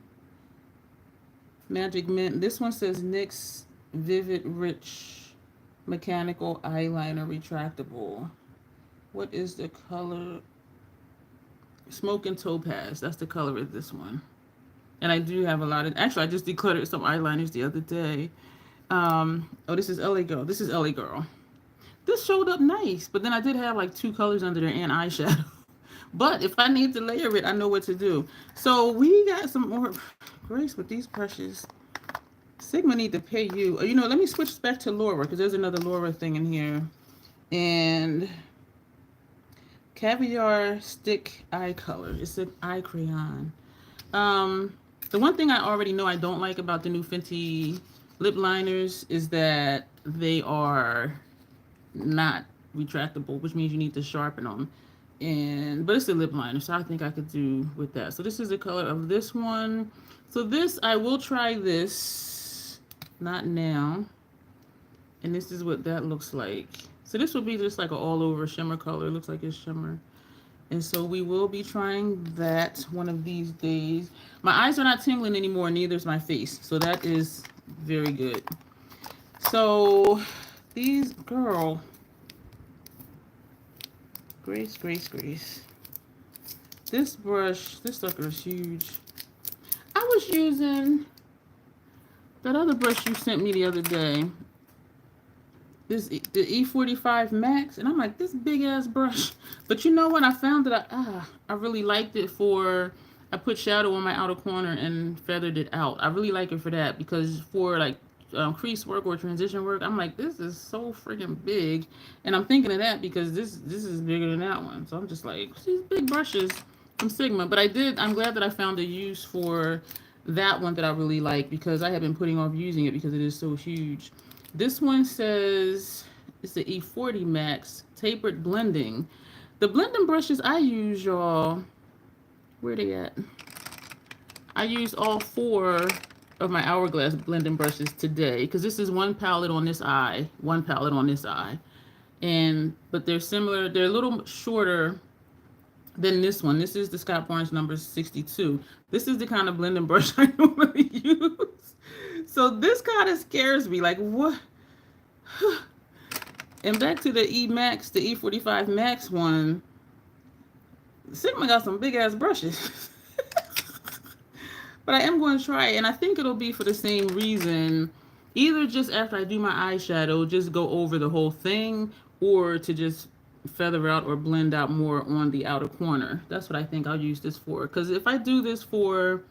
Magic Mint. This one says NYX Vivid Rich Mechanical Eyeliner Retractable. What is the color? Smoke and Topaz. That's the color of this one. And I do have a lot of, actually, I just decluttered some eyeliners the other day. Oh, this is LA Girl. This is LA Girl. This showed up nice, but then I did have like two colors under there and eyeshadow. But if I need to layer it, I know what to do. So we got some more Grace with these brushes. Sigma need to pay you. You know, let me switch back to Lorah because there's another Lorah thing in here. And Caviar Stick Eye Color. It's an eye crayon. The one thing I already know I don't like about the new Fenty lip liners is that they are not retractable, which means you need to sharpen them. But it's a lip liner, so I think I could do with that. So this is the color of this one. So this, I will try this, not now. And this is what that looks like. So this will be just like an all over shimmer color. It looks like it's shimmer. And so we will be trying that one of these days. My eyes are not tingling anymore, neither is my face. So that is very good. So these, girl, Grace. This brush, this sucker is huge. I was using that other brush you sent me the other day. The E45 Max, and I'm like, this big ass brush. But you know what? I found that I really liked it for, I put shadow on my outer corner and feathered it out. I really like it for that because for like crease work or transition work, I'm like, this is so freaking big. And I'm thinking of that because this is bigger than that one. So I'm just like, these big brushes from Sigma. But I'm glad that I found a use for that one that I really like because I have been putting off using it because it is so huge. This one says it's the E40 Max Tapered Blending. The blending brushes I use, y'all, where they at? I used all 4 of my Hourglass blending brushes today because this is one palette on this eye, one palette on this eye. But they're similar. They're a little shorter Then this one, this is the Scott Barnes number 62. This is the kind of blending brush I normally use. So this kind of scares me. Like, what? And back to the E Max, the E45 Max one. Sigma got some big ass brushes. But I am going to try it, and I think it'll be for the same reason. Either just after I do my eyeshadow, just go over the whole thing, or to just feather out or blend out more on the outer corner. That's what I think I'll use this for. Because if I do this for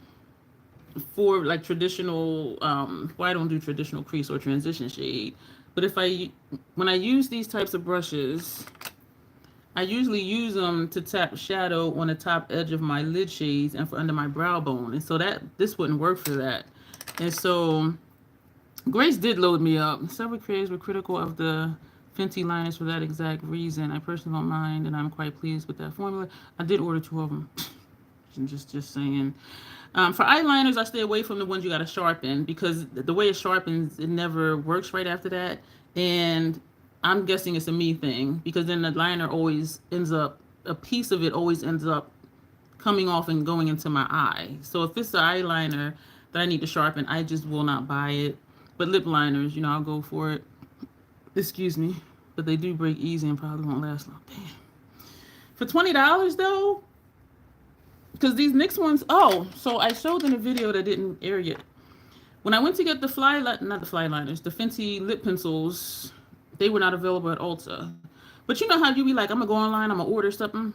like traditional, well, I don't do traditional crease or transition shade, but when I use these types of brushes, I usually use them to tap shadow on the top edge of my lid shades and for under my brow bone. And so this wouldn't work for that. And so Grace did load me up. Several creators were critical of the Fenty liners for that exact reason. I personally don't mind, and I'm quite pleased with that formula. I did order 2 of them. just saying. For eyeliners, I stay away from the ones you got to sharpen, because the way it sharpens, it never works right after that. And I'm guessing it's a me thing, because then the liner always ends up, a piece of it always ends up coming off and going into my eye. So if it's the eyeliner that I need to sharpen, I just will not buy it. But lip liners, I'll go for it. Excuse me. But they do break easy and probably won't last long. Damn. For $20 though, because these NYX ones, so I showed in a video that didn't air yet. When I went to get the not the fly liners, the Fenty lip pencils, they were not available at Ulta. But you know how you be like, I'm gonna go online, I'm gonna order something,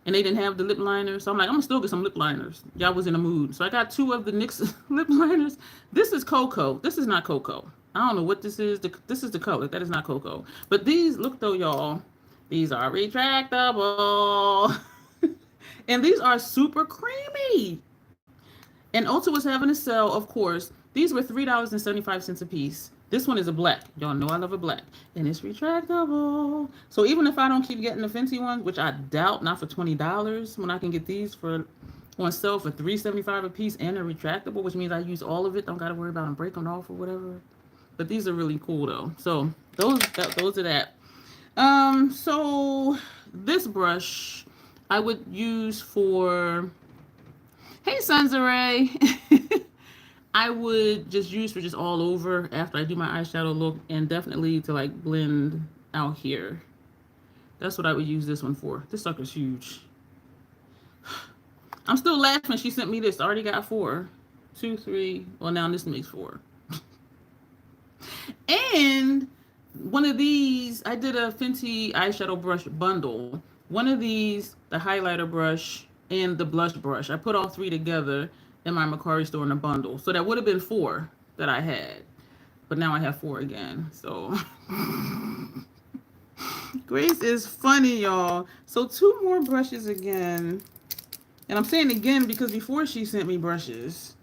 and they didn't have the lip liners. So I'm like, I'm gonna still get some lip liners. Y'all was in the mood. So I got 2 of the NYX lip liners. This is cocoa. This is not cocoa. I don't know what this is. This is the color. That is not cocoa. But these, look though, y'all. These are retractable. And these are super creamy. And Ulta was having a sale, of course. These were $3.75 a piece. This one is a black. Y'all know I love a black. And it's retractable. So even if I don't keep getting the Fenty ones, which I doubt, not for $20, when I can get these on sale for $3.75 a piece, and they're retractable, which means I use all of it. Don't got to worry about them breaking off or whatever. But these are really cool though. So those are that. So this brush I would use for, hey Sunsaray. I would just use for just all over after I do my eyeshadow look, and definitely to like blend out here. That's what I would use this one for. This sucker's huge. I'm still laughing. She sent me this. I already got 4. 2, 3. Well, now this makes 4. And one of these, I did a Fenty eyeshadow brush bundle. One of these, the highlighter brush and the blush brush, I put all 3 together in my Macari store in a bundle. So that would have been 4 that I had. But now I have 4 again. So Grace is funny, y'all. So 2 more brushes again. And I'm saying again because before she sent me brushes.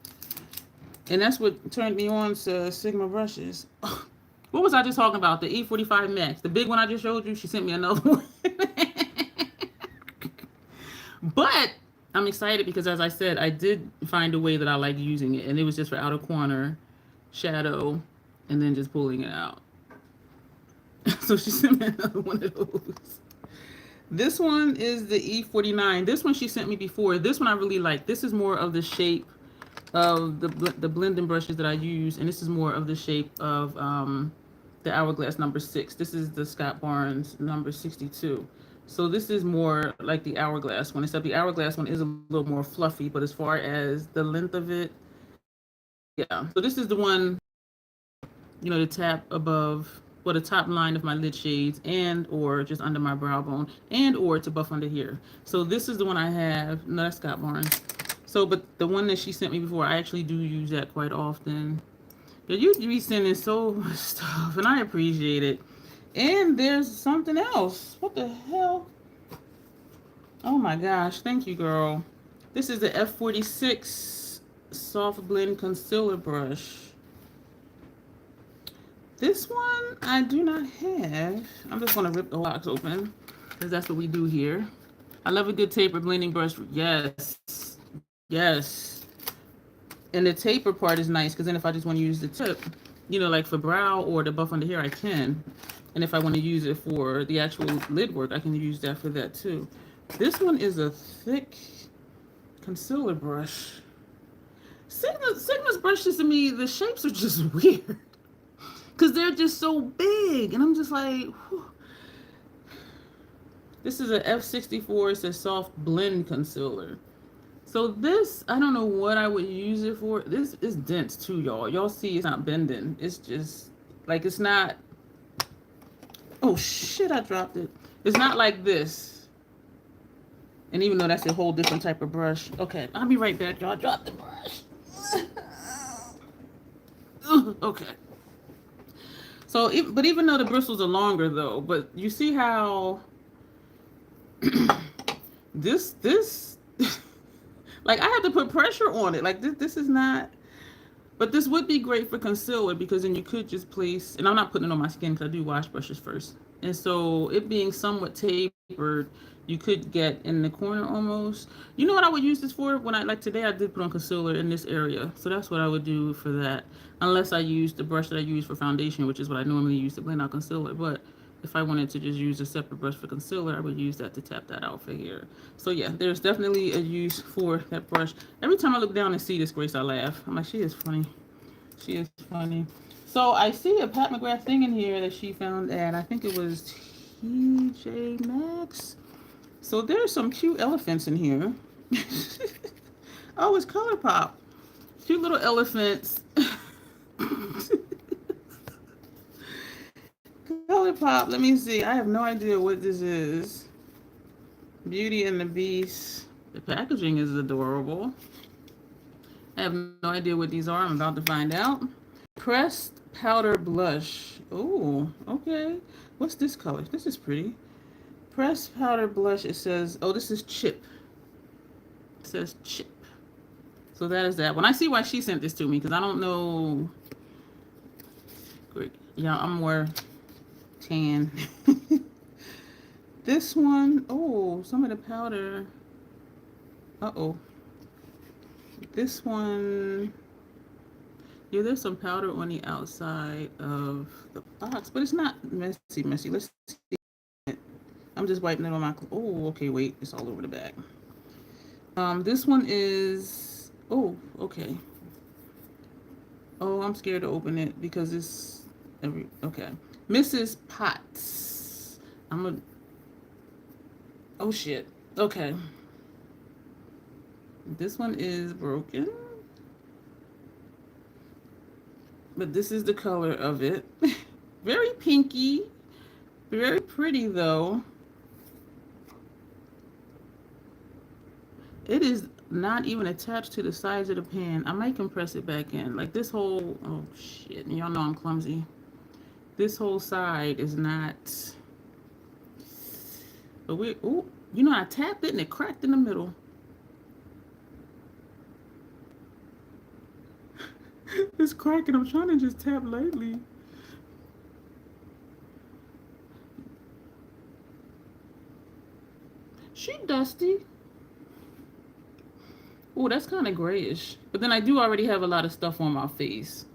And that's what turned me on to Sigma brushes. What was I just talking about? The E45 Max. The big one I just showed you. She sent me another one. But I'm excited because, as I said, I did find a way that I like using it. And it was just for outer corner, shadow, and then just pulling it out. So she sent me another one of those. This one is the E49. This one she sent me before. This one I really like. This is more of the shape of the blending brushes that I use, and this is more of the shape of the Hourglass number 6. This is the Scott Barnes number 62. So this is more like the Hourglass one, except the Hourglass one is a little more fluffy, but as far as the length of it, yeah. So this is the one, to tap above, the top line of my lid shades, and or just under my brow bone, and or to buff under here. So this is the one I have. No, that's Scott Barnes. So, but the one that she sent me before, I actually do use that quite often. But you be sending so much stuff, and I appreciate it. And there's something else. What the hell? Oh my gosh, thank you, girl. This is the F46 Soft Blend Concealer Brush. This one I do not have. I'm just going to rip the box open because that's what we do here. I love a good taper blending brush. Yes. Yes. And the taper part is nice because then if I just want to use the tip, like for brow or the buff under here, I can. And if I want to use it for the actual lid work, I can use that for that too. This one is a thick concealer brush. Sigma's brushes to me, the shapes are just weird. Because they're just so big. And I'm just like, whew. This is a F64. It's a soft blend concealer. So this, I don't know what I would use it for. This is dense too, y'all. Y'all see it's not bending. It's just, like, it's not. Oh, shit, I dropped it. It's not like this. And even though that's a whole different type of brush. Okay, I'll be right back, y'all. I dropped the brush. Okay. So, but even though the bristles are longer, though, but you see how this, like, I had to put pressure on it. Like, this is not, but this would be great for concealer because then you could just place, and I'm not putting it on my skin because I do wash brushes first. And so it being somewhat tapered, you could get in the corner almost. You know what I would use this for? When like today I did put on concealer in this area. So that's what I would do for that. Unless I use the brush that I use for foundation, which is what I normally use to blend out concealer. But if I wanted to just use a separate brush for concealer, I would use that to tap that out for here. So yeah, there's definitely a use for that brush. Every time I look down and see this Grace, I laugh. I'm like, she is funny. She is funny. So I see a Pat McGrath thing in here that she found at, I think it was TJ Maxx. So there's some cute elephants in here. Oh, it's ColourPop. Cute little elephants. ColourPop, let me see. I have no idea what this is. Beauty and the Beast. The packaging is adorable. I have no idea what these are. I'm about to find out. Pressed powder blush. Oh, okay. What's this color? This is pretty. Pressed powder blush. It says, oh, this is Chip. It says Chip. So that is that. When I see why she sent this to me, because I don't know. Great. Yeah, I'm more tan. This one, oh, some of the powder. Uh-oh. This one, yeah, there's some powder on the outside of the box, but it's not messy. Let's see. I'm just wiping it on my, oh, okay, wait, it's all over the back. This one is, oh, okay. Oh, I'm scared to open it because it's, okay. Mrs. Potts. Oh shit, okay. This one is broken. But this is the color of it. Very pinky. Very pretty though. It is not even attached to the sides of the pan. I might compress it back in. Like this whole, oh shit, y'all know I'm clumsy. This whole side is not, but oh, you know, I tapped it and it cracked in the middle. It's cracking. I'm trying to just tap lightly. She dusty. Oh, that's kind of grayish. But then I do already have a lot of stuff on my face.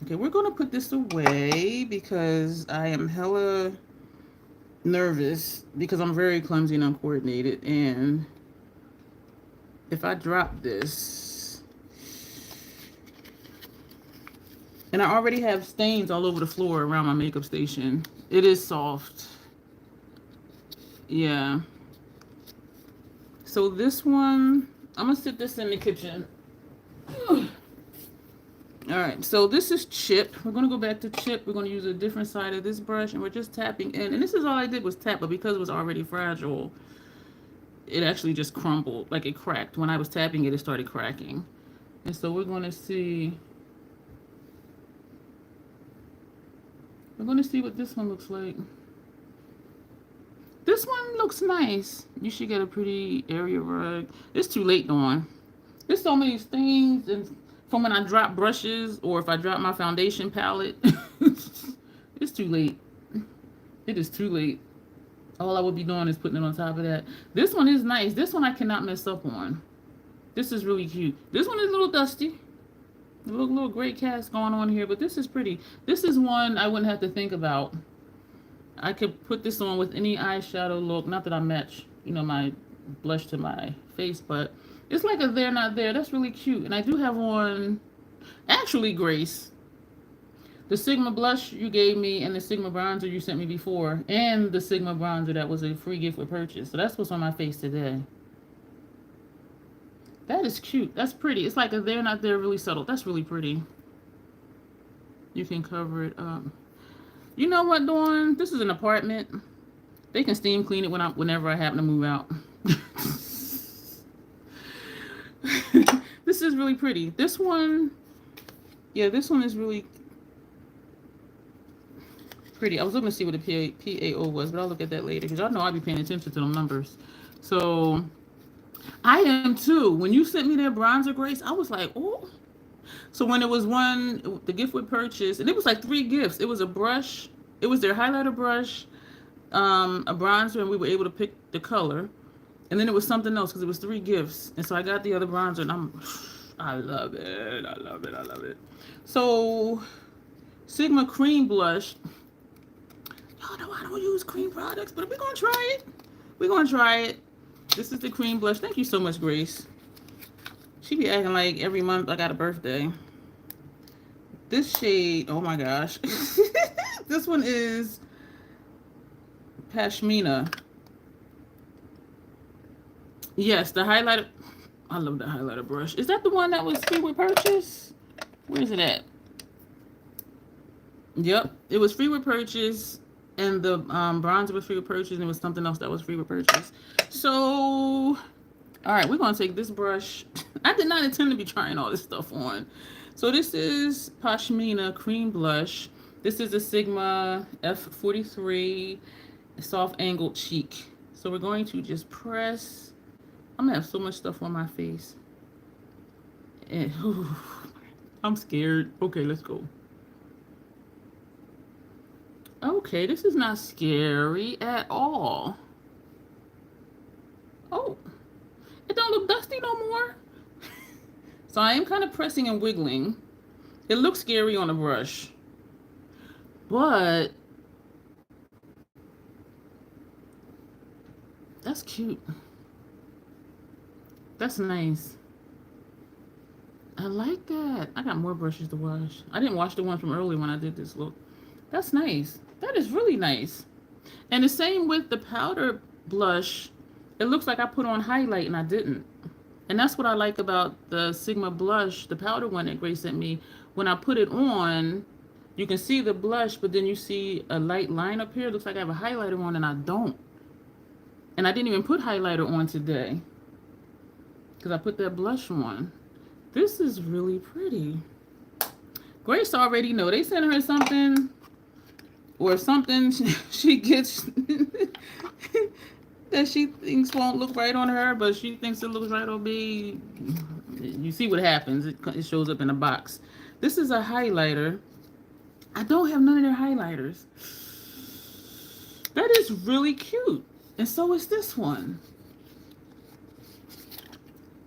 Okay, we're going to put this away because I am hella nervous because I'm very clumsy and uncoordinated. And if I drop this, and I already have stains all over the floor around my makeup station. It is soft. Yeah. So this one, I'm going to sit this in the kitchen. All right, so this is Chip. We're going to go back to Chip. We're going to use a different side of this brush, and we're just tapping in. And this is all I did was tap, but because it was already fragile, it actually just crumbled, like it cracked. When I was tapping it, it started cracking. And so we're going to see... We're going to see what this one looks like. This one looks nice. You should get a pretty area rug. It's too late, Dawn. There's so many things, and from when I drop brushes or if I drop my foundation palette, it's too late. It is too late. All I would be doing is putting it on top of that. This one is nice. This one I cannot mess up on. This is really cute. This one is a little dusty. A little gray cast going on here, but this is pretty. This is one I wouldn't have to think about. I could put this on with any eyeshadow look. Not that I match you know, my blush to my face, but it's like a there not there. That's really cute. And I do have on, actually, Grace, the Sigma blush you gave me and the Sigma bronzer you sent me before, and the Sigma bronzer that was a free gift with purchase. So that's what's on my face today. That is cute. That's pretty. It's like a there not there, really subtle. That's really pretty. You can cover it up. You know what, Dawn? This is an apartment. They can steam clean it whenever I happen to move out. This is really pretty. This one, yeah, this one is really pretty. I was looking to see what the PAO was, but I'll look at that later because y'all know I'll be paying attention to them numbers. So I am too. When you sent me that bronzer, Grace, I was like, oh. So when it was the gift with purchase, and it was like 3 gifts. It was a brush. It was their highlighter brush, a bronzer, and we were able to pick the color. And then it was something else because it was 3 gifts. And so I got the other bronzer, and I love it. I love it. I love it. So Sigma cream blush. Y'all know I don't use cream products, but we're going to try it. We're going to try it. This is the cream blush. Thank you so much, Grace. She be acting like every month I got a birthday. This shade, oh my gosh. This one is Pashmina. Yes, the highlighter. I love the highlighter brush. Is that the one that was free with purchase? Where is it at? Yep, it was free with purchase. And the bronzer was free with purchase. And it was something else that was free with purchase. So... all right, we're going to take this brush. I did not intend to be trying all this stuff on. So this is Pashmina Cream Blush. This is a Sigma F43 Soft Angled Cheek. So we're going to just press. I'm going to have so much stuff on my face. And, I'm scared. Okay, let's go. Okay, this is not scary at all. Oh. It don't look dusty no more. So I am kind of pressing and wiggling. It looks scary on the brush. But that's cute. That's nice. I like that. I got more brushes to wash. I didn't wash the one from earlier when I did this look. That's nice. That is really nice. And the same with the powder blush. It looks like I put on highlight and I didn't. And that's what I like about the Sigma blush, the powder one that Grace sent me. When I put it on, you can see the blush, but then you see a light line up here. It looks like I have a highlighter on and I don't. And I didn't even put highlighter on today because I put that blush on. This is really pretty. Grace already know. They sent her something or something she gets that she thinks won't look right on her, but she thinks it looks right on me. You see what happens. It shows up in a box. This is a highlighter. I don't have none of their highlighters. That is really cute. And so is this one.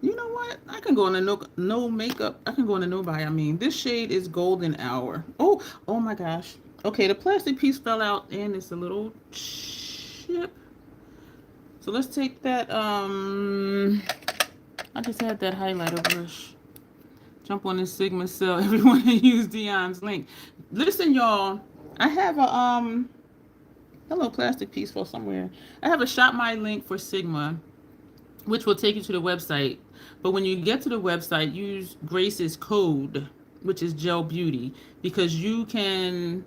You know what? I can go in a no makeup. I can go in a no buy. I mean, this shade is Golden Hour. Oh my gosh. Okay, the plastic piece fell out and it's a little chip. So let's take that, I just had that highlighter brush. Jump on this Sigma sale. Everyone use Dion's link. Listen, y'all, I have a little plastic piece for somewhere. I have a shop my link for Sigma, which will take you to the website. But when you get to the website, use Grace's code, which is Gel Beauty, because you can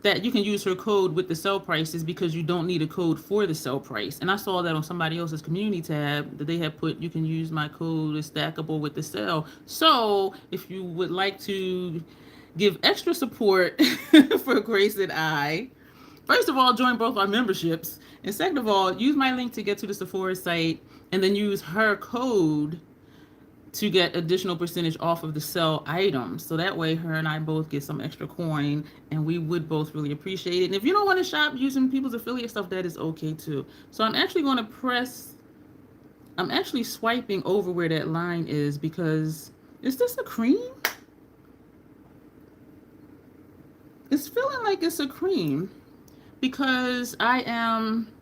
use her code with the sale prices because you don't need a code for the sale price. And I saw that on somebody else's community tab that they had put, you can use my code, it's stackable with the sale. So if you would like to give extra support for Grace and I, first of all, join both our memberships. And second of all, use my link to get to the Sephora site and then use her code to get additional percentage off of the sell items. So that way her and I both get some extra coin and we would both really appreciate it. And if you don't want to shop using people's affiliate stuff, that is okay too. So I'm actually going to I'm actually swiping over where that line is because, is this a cream? It's feeling like it's a cream because I am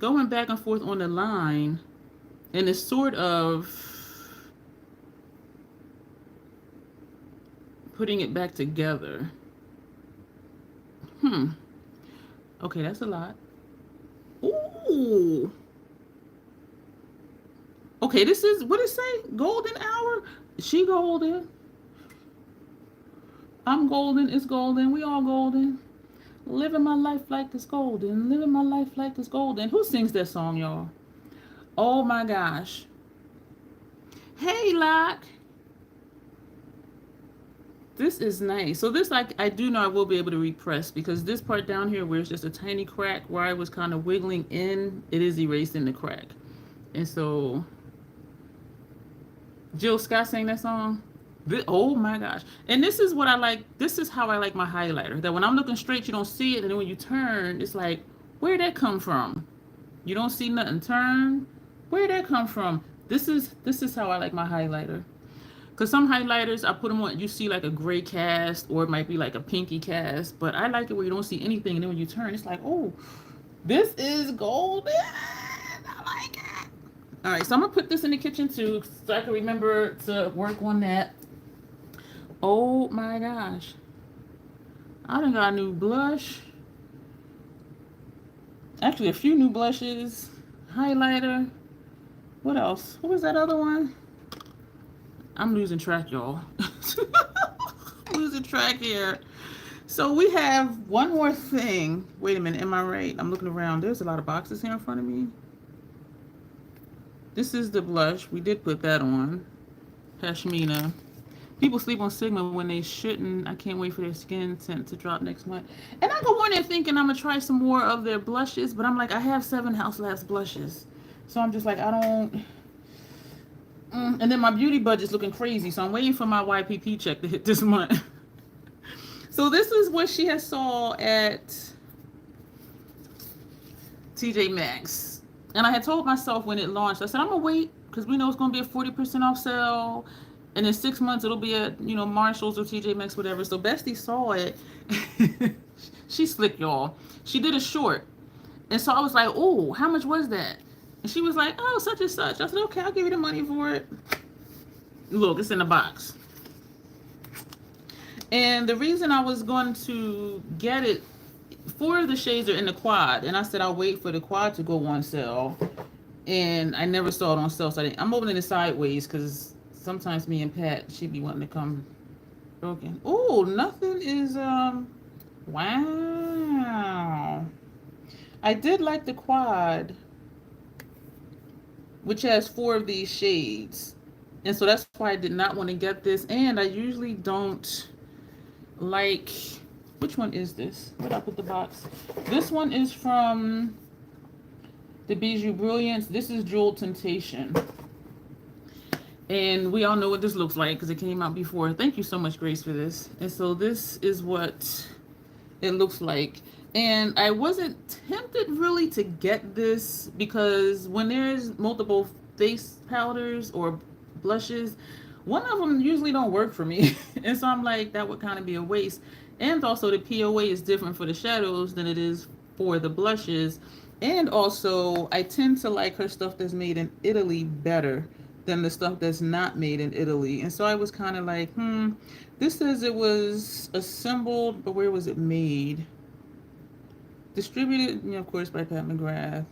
going back and forth on the line, and it's sort of putting it back together. Hmm. Okay, that's a lot. Ooh. Okay, this is what it say? Golden hour? She golden. I'm golden. It's golden. We all golden. Living my life like it's golden. Living my life like it's golden. Who sings that song, y'all? Oh my gosh. Hey, Lock. This is nice. So this, like, I do know I will be able to repress because this part down here where it's just a tiny crack where I was kind of wiggling in, it is erased in the crack. And so Jill Scott sang that song. Oh my gosh. And this is what I like. This is how I like my highlighter. That when I'm looking straight, you don't see it. And then when you turn, it's like, where'd that come from? You don't see nothing. Turn. Where'd that come from? This is how I like my highlighter. Because some highlighters, I put them on, you see like a gray cast, or it might be like a pinky cast. But I like it where you don't see anything. And then when you turn, it's like, oh, this is golden. I like it. All right, so I'm going to put this in the kitchen too so I can remember to work on that. Oh my gosh. I done got a new blush. Actually, a few new blushes. Highlighter. What else? What was that other one? I'm losing track, y'all. Losing track here. So we have one more thing. Wait a minute, am I right? I'm looking around. There's a lot of boxes here in front of me. This is the blush. We did put that on. Pashmina. People sleep on Sigma when they shouldn't. I can't wait for their skin tint to drop next month. And I go on there thinking I'm going to try some more of their blushes. But I'm like, I have 7 House Labs blushes. So I'm just like, I don't... And then my beauty budget's looking crazy. So I'm waiting for my YPP check to hit this month. So this is what she has saw at TJ Maxx. And I had told myself when it launched, I said, I'm going to wait because we know it's going to be a 40% off sale. And in 6 months, it'll be at, you know, Marshall's or TJ Maxx, whatever. So Bestie saw it. She's slick, y'all. She did a short. And so I was like, oh, how much was that? And she was like, oh, such and such. I said, okay, I'll give you the money for it. Look, it's in the box. And the reason I was going to get it, 4 of the shades are in the quad. And I said, I'll wait for the quad to go on sale. And I never saw it on sale. So I'm opening it sideways because sometimes me and Pat, she be wanting to come broken. Oh, nothing is, wow. I did like the quad, which has 4 of these shades. And so that's why I did not want to get this. And I usually don't like, which one is this? Where'd I put the box? This one is from the Bijou Brilliance. This is Jewel Temptation. And we all know what this looks like because it came out before. Thank you so much, Grace, for this. And so this is what it looks like. And I wasn't tempted really to get this because when there's multiple face powders or blushes, one of them usually don't work for me. And so I'm like, that would kind of be a waste. And also the POA is different for the shadows than it is for the blushes. And also I tend to like her stuff that's made in Italy better than the stuff that's not made in Italy. And so I was kind of like, this says it was assembled, but where was it made? Distributed, you know, of course, by Pat McGrath.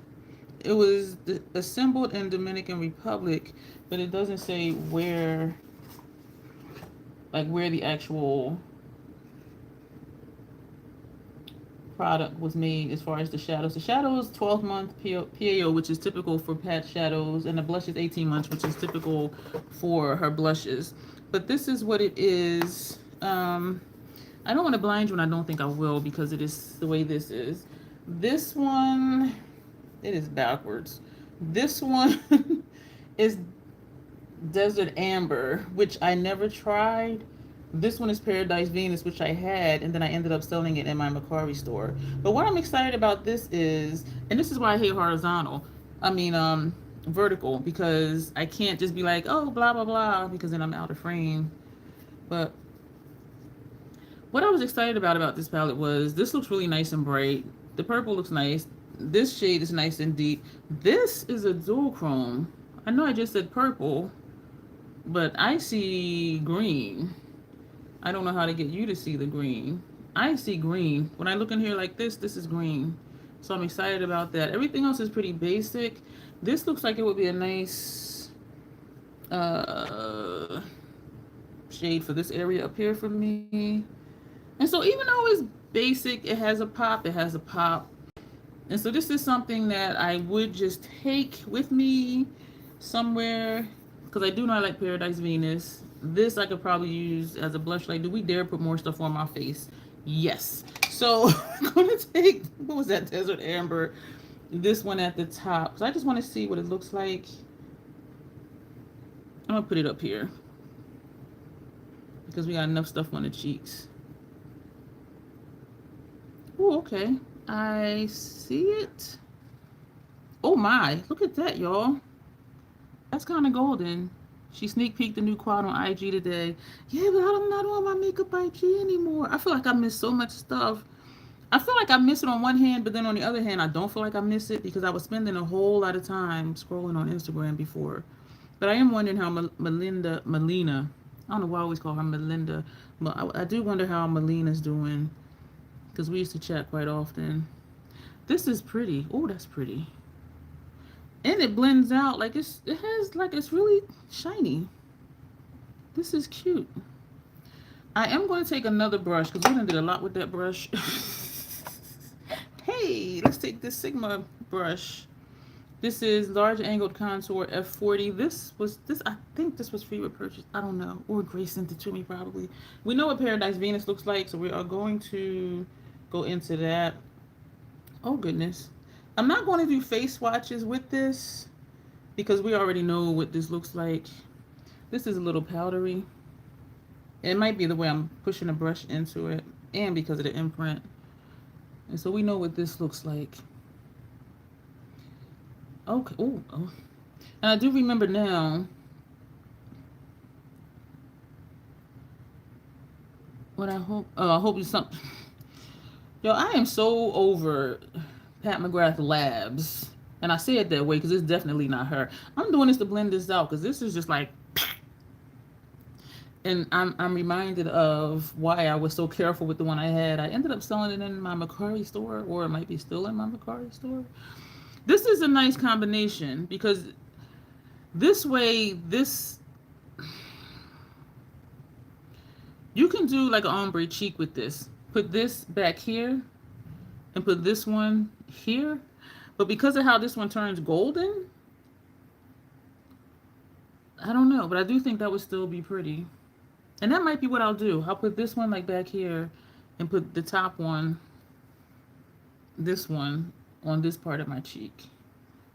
It was assembled in Dominican Republic, but it doesn't say where, like where the actual product was made as far as the shadows. The shadows 12-month PAO, which is typical for Pat shadows, and the blush is 18 months, which is typical for her blushes. But this is what it is. I don't want to blind you, and I don't think I will because it is the way this is. This one, it is backwards. This one is Desert Amber, which I never tried. This one is Paradise Venus, which I had, and then I ended up selling it in my Macari store. But what I'm excited about this is, and this is why I hate horizontal, vertical, because I can't just be like, oh, blah, blah, blah, because then I'm out of frame. But what I was excited about this palette was, this looks really nice and bright. The purple looks nice. This shade is nice and deep. This is a dual chrome. I know I just said purple, but I see green. I don't know how to get you to see the green. I see green. When I look in here like this is green. So I'm excited about that. Everything else is pretty basic. This looks like it would be a nice uh, shade for this area up here for me. And so even though it's basic, it has a pop. It has a pop. And so this is something that I would just take with me somewhere because I do not like Paradise Venus. This I could probably use as a blush. Like, do we dare put more stuff on my face? Yes. So I'm going to take, what was that, Desert Amber? This one at the top. So I just want to see what it looks like. I'm going to put it up here because we got enough stuff on the cheeks. Oh, okay. I see it. Oh my, look at that, y'all. That's kind of golden. She sneak peeked the new quad on IG today. Yeah, but I'm not on my makeup IG anymore. I feel like I miss so much stuff. I feel like I miss it on one hand, but then on the other hand, I don't feel like I miss it because I was spending a whole lot of time scrolling on Instagram before. But I am wondering how Melina, I don't know why I always call her Melinda, but I do wonder how Melina's doing because we used to chat quite often. This is pretty. Oh, that's pretty. And it blends out like it's really shiny. This is cute. I am going to take another brush because we done did a lot with that brush. Hey, let's take this Sigma brush. This is large angled contour F40. I think this was free with purchase. I don't know. Or Grace sent it to me probably. We know what Paradise Venus looks like, so we are going to go into that. Oh goodness. I'm not going to do face swatches with this because we already know what this looks like. This is a little powdery. It might be the way I'm pushing a brush into it and because of the imprint. And so we know what this looks like. Okay. Oh. And I do remember now what I hope it's something. Yo, I am so over Pat McGrath Labs. And I say it that way because it's definitely not her. I'm doing this to blend this out because this is just like, and I'm reminded of why I was so careful with the one I had. I ended up selling it in my Macari store, or it might be still in my Macari store. This is a nice combination because this way, you can do like an ombre cheek with this. Put this back here and put this one here. But because of how this one turns golden, I don't know, but I do think that would still be pretty. And that might be what I'll do. I'll put this one like back here and put the top one, this one, on this part of my cheek.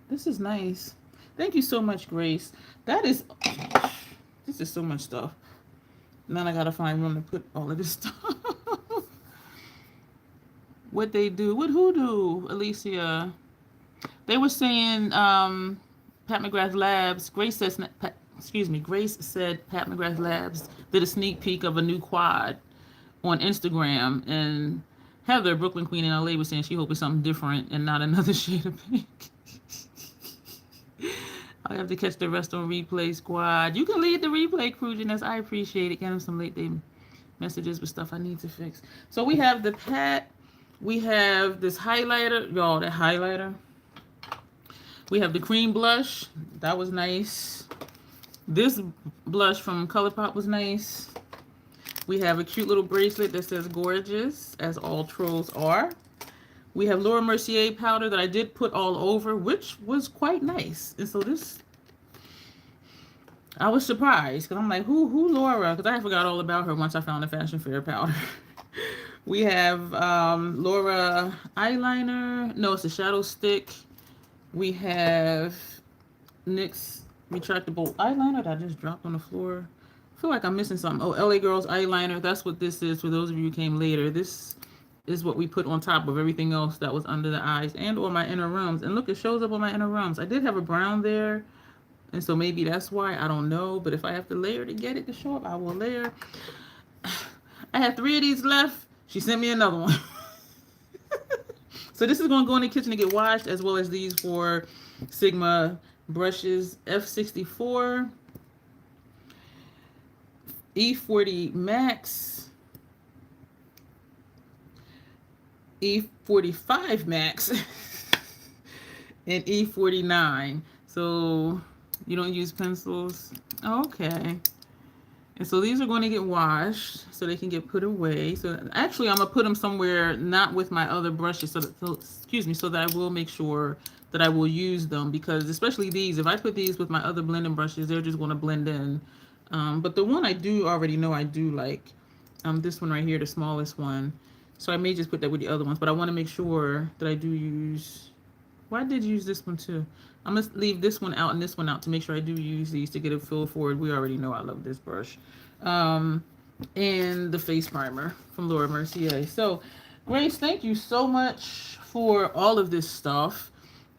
This is nice. Thank you so much, Grace. This is so much stuff. Now I gotta find room to put all of this stuff. What they do? What who do, Alicia? They were saying Pat McGrath Labs. Grace said Pat McGrath Labs did a sneak peek of a new quad on Instagram, and Heather, Brooklyn Queen in LA, was saying she hoped it's something different and not another shade of pink. I have to catch the rest on replay, squad. You can lead the replay crew, Janess. I appreciate it. Get them some late day messages with stuff I need to fix. So we have the Pat. We have this highlighter. Y'all, that highlighter. We have the cream blush. That was nice. This blush from ColourPop was nice. We have a cute little bracelet that says gorgeous, as all trolls are. We have Laura Mercier powder that I did put all over, which was quite nice. And so this, I was surprised because I'm like, who Laura? Because I forgot all about her once I found the Fashion Fair powder. We have Laura eyeliner. No, it's a shadow stick. We have NYX retractable eyeliner that I just dropped on the floor. I feel like I'm missing something. Oh, LA Girls eyeliner. That's what this is for those of you who came later. This is what we put on top of everything else that was under the eyes and or my inner rums. And look, it shows up on my inner rums. I did have a brown there, and so maybe that's why. I don't know. But if I have to layer to get it to show up, I will layer. I had 3 of these left. She sent me another one. So this is going to go in the kitchen to get washed, as well as these 4 Sigma brushes, F64, E40 Max, E45 Max, and E49. So you don't use pencils? Okay. And so these are going to get washed so they can get put away. So actually, I'm going to put them somewhere not with my other brushes. So that I will make sure that I will use them, because especially these, if I put these with my other blending brushes, they're just going to blend in. But the one I do already know I do like, this one right here, the smallest one. So I may just put that with the other ones, but I want to make sure that I do use. Well, I did use this one too. I'm going to leave this one out and this one out to make sure I do use these to get a feel for it. We already know I love this brush. And the face primer from Laura Mercier. So, Grace, thank you so much for all of this stuff.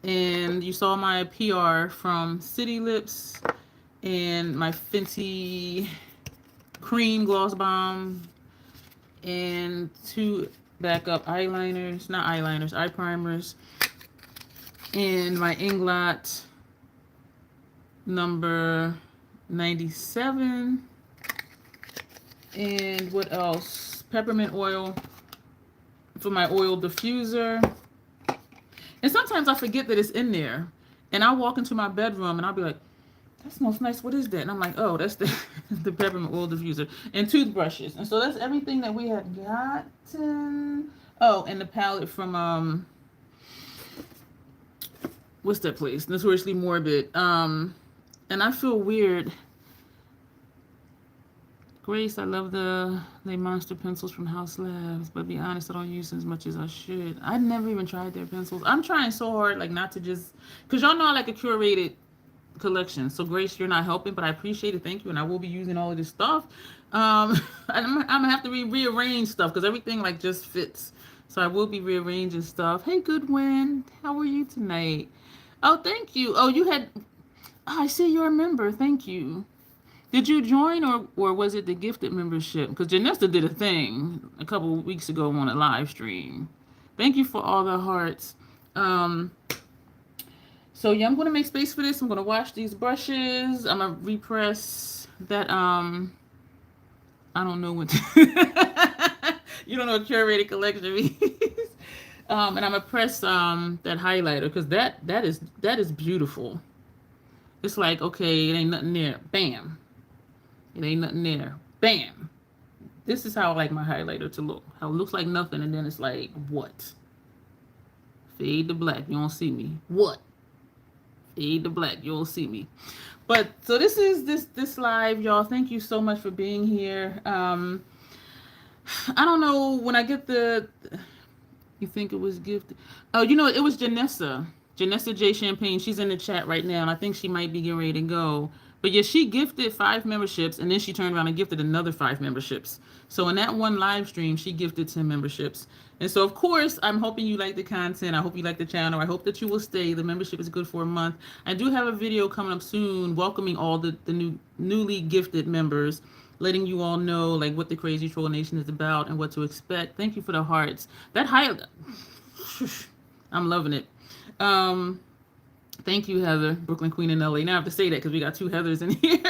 And you saw my PR from City Lips and my Fenty Cream Gloss Bomb and 2 backup eyeliners, not eyeliners, eye primers. And my Inglot number 97. And what else? Peppermint oil for my oil diffuser. And sometimes I forget that it's in there. And I'll walk into my bedroom and I'll be like, that smells nice. What is that? And I'm like, oh, that's the, the peppermint oil diffuser. And toothbrushes. And so that's everything that we had gotten. Oh, and the palette from what's that place? Notoriously Morbid. And I feel weird. Grace, I love the Monster pencils from House Labs, but be honest, I don't use them as much as I should. I never even tried their pencils. I'm trying so hard, like, not to just, because y'all know I like a curated collection. So Grace, you're not helping, but I appreciate it. Thank you. And I will be using all of this stuff. I'm gonna have to rearrange stuff because everything like just fits. So I will be rearranging stuff. Hey, Goodwin, how are you tonight? Oh, thank you. Oh, you had, oh, I see you're a member. Thank you. Did you join or was it the gifted membership? Because Janessa did a thing a couple of weeks ago on a live stream. Thank you for all the hearts. So yeah, I'm going to make space for this. I'm going to wash these brushes. I'm going to repress that, I don't know what, you don't know what curated collection means. And I'm going to press that highlighter because that is beautiful. It's like, okay, it ain't nothing there. Bam. It ain't nothing there. Bam. This is how I like my highlighter to look. How it looks like nothing, and then it's like, what? Fade to black. You don't see me. What? Fade to black. You don't see me. But so this is this live, y'all. Thank you so much for being here. I don't know when I get the. You think it was gifted? Oh, you know it was Janessa. Janessa J Champagne. She's in the chat right now, and I think she might be getting ready to go. But yeah, she gifted 5 memberships, and then she turned around and gifted another 5 memberships. So in that one live stream, she gifted 10 memberships. And so, of course, I'm hoping you like the content. I hope you like the channel. I hope that you will stay. The membership is good for a month. I do have a video coming up soon welcoming all the newly gifted members, letting you all know like what the Crazy Troll Nation is about and what to expect. Thank you for the hearts. That highlight, I'm loving it. Thank you, Heather, Brooklyn Queen in LA. Now I have to say that because we got 2 Heathers in here.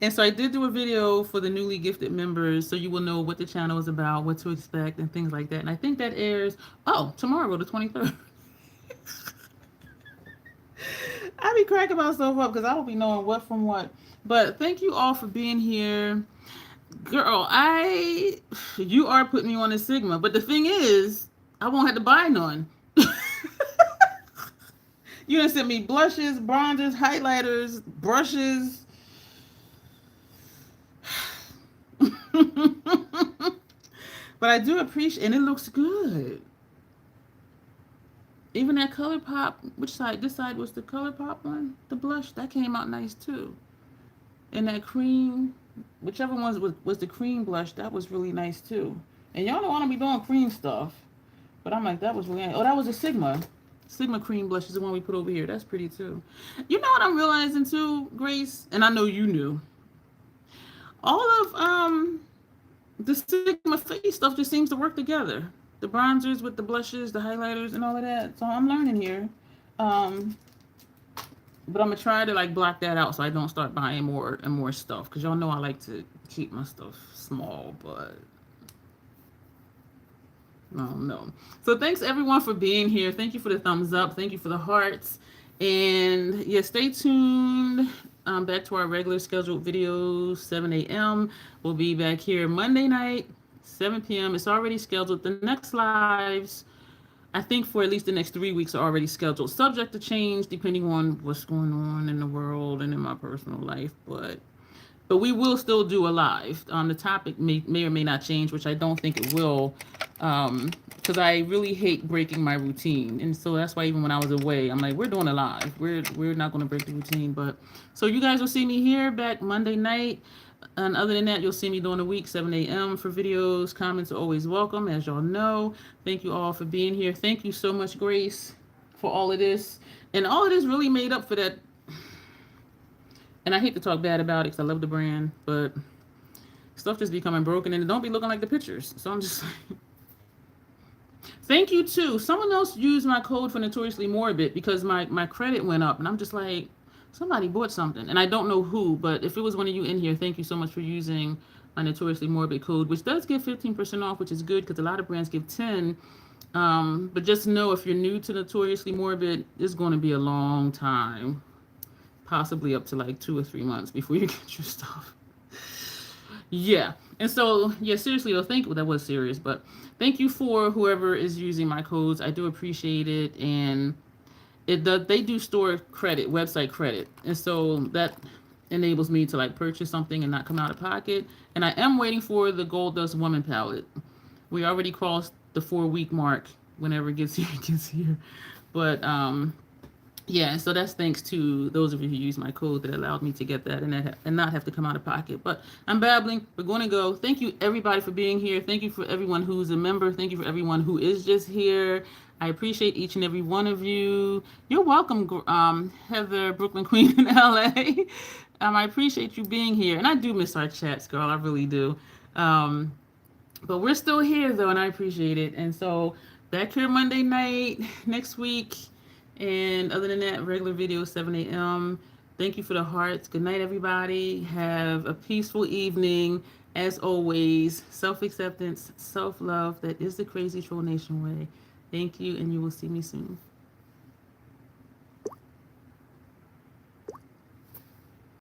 And so I did do a video for the newly gifted members so you will know what the channel is about, what to expect, and things like that. And I think that airs, tomorrow, the 23rd. I be cracking myself up because I don't be knowing what from what. But thank you all for being here. Girl, you are putting me on a Sigma. But the thing is, I won't have to buy none. You done sent me blushes, bronzers, highlighters, brushes. But I do appreciate, and it looks good. Even that ColourPop, which side? This side was the ColourPop one, the blush. That came out nice too. And that cream, whichever one was the cream blush, that was really nice too. And y'all don't want to be doing cream stuff. But I'm like, that was really nice. Oh, that was a Sigma. Sigma cream blush is the one we put over here. That's pretty too. You know what I'm realizing too, Grace? And I know you knew. All of the Sigma face stuff just seems to work together. the bronzers with the blushes, the highlighters, and all of that. So I'm learning here. Um, but I'm gonna try to like block that out so I don't start buying more and more stuff, because y'all know I like to keep my stuff small, but no. So thanks everyone for being here. Thank you for the thumbs up. Thank you for the hearts. And yeah, stay tuned. Back to our regular scheduled videos, 7 a.m. We'll be back here Monday night, 7 p.m. It's already scheduled. The next lives, I think for at least the next 3 weeks, are already scheduled. Subject to change depending on what's going on in the world and in my personal life. But we will still do a live. The topic may or may not change, which I don't think it will, because I really hate breaking my routine, and so that's why even when I was away, I'm like, we're doing a live. We're not going to break the routine, but so you guys will see me here back Monday night. And other than that, you'll see me during the week, 7 a.m. for videos. Comments are always welcome, as y'all know. Thank you all for being here. Thank you so much, Grace, for all of this. And all of this really made up for that. And I hate to talk bad about it because I love the brand, but stuff just becoming broken and it don't be looking like the pictures. So I'm just like, thank you too. Someone else used my code for Notoriously Morbid because my credit went up, and I'm just like, somebody bought something, and I don't know who, but if it was one of you in here, thank you so much for using my Notoriously Morbid code, which does give 15% off, which is good because a lot of brands give 10. But just know if you're new to Notoriously Morbid, it's going to be a long time, possibly up to like 2 or 3 months before you get your stuff. Yeah. And so, yeah, seriously though, that was serious, but thank you for whoever is using my codes. I do appreciate it. And they do store credit, website credit. And so that enables me to like purchase something and not come out of pocket. And I am waiting for the Gold Dust Woman palette. We already crossed the 4-week mark. Whenever it gets here, it gets here. But yeah, so that's thanks to those of you who use my code that allowed me to get that and not have to come out of pocket. But I'm babbling. We're going to go. Thank you, everybody, for being here. Thank you for everyone who's a member. Thank you for everyone who is just here. I appreciate each and every one of you. You're welcome, Heather, Brooklyn Queen in LA. I appreciate you being here. And I do miss our chats, girl. I really do. But we're still here, though, and I appreciate it. And so back here Monday night, next week. And other than that, regular video, 7 a.m. Thank you for the hearts. Good night, everybody. Have a peaceful evening. As always, self-acceptance, self-love. That is the Crazy Troll Nation way. Thank you, and you will see me soon.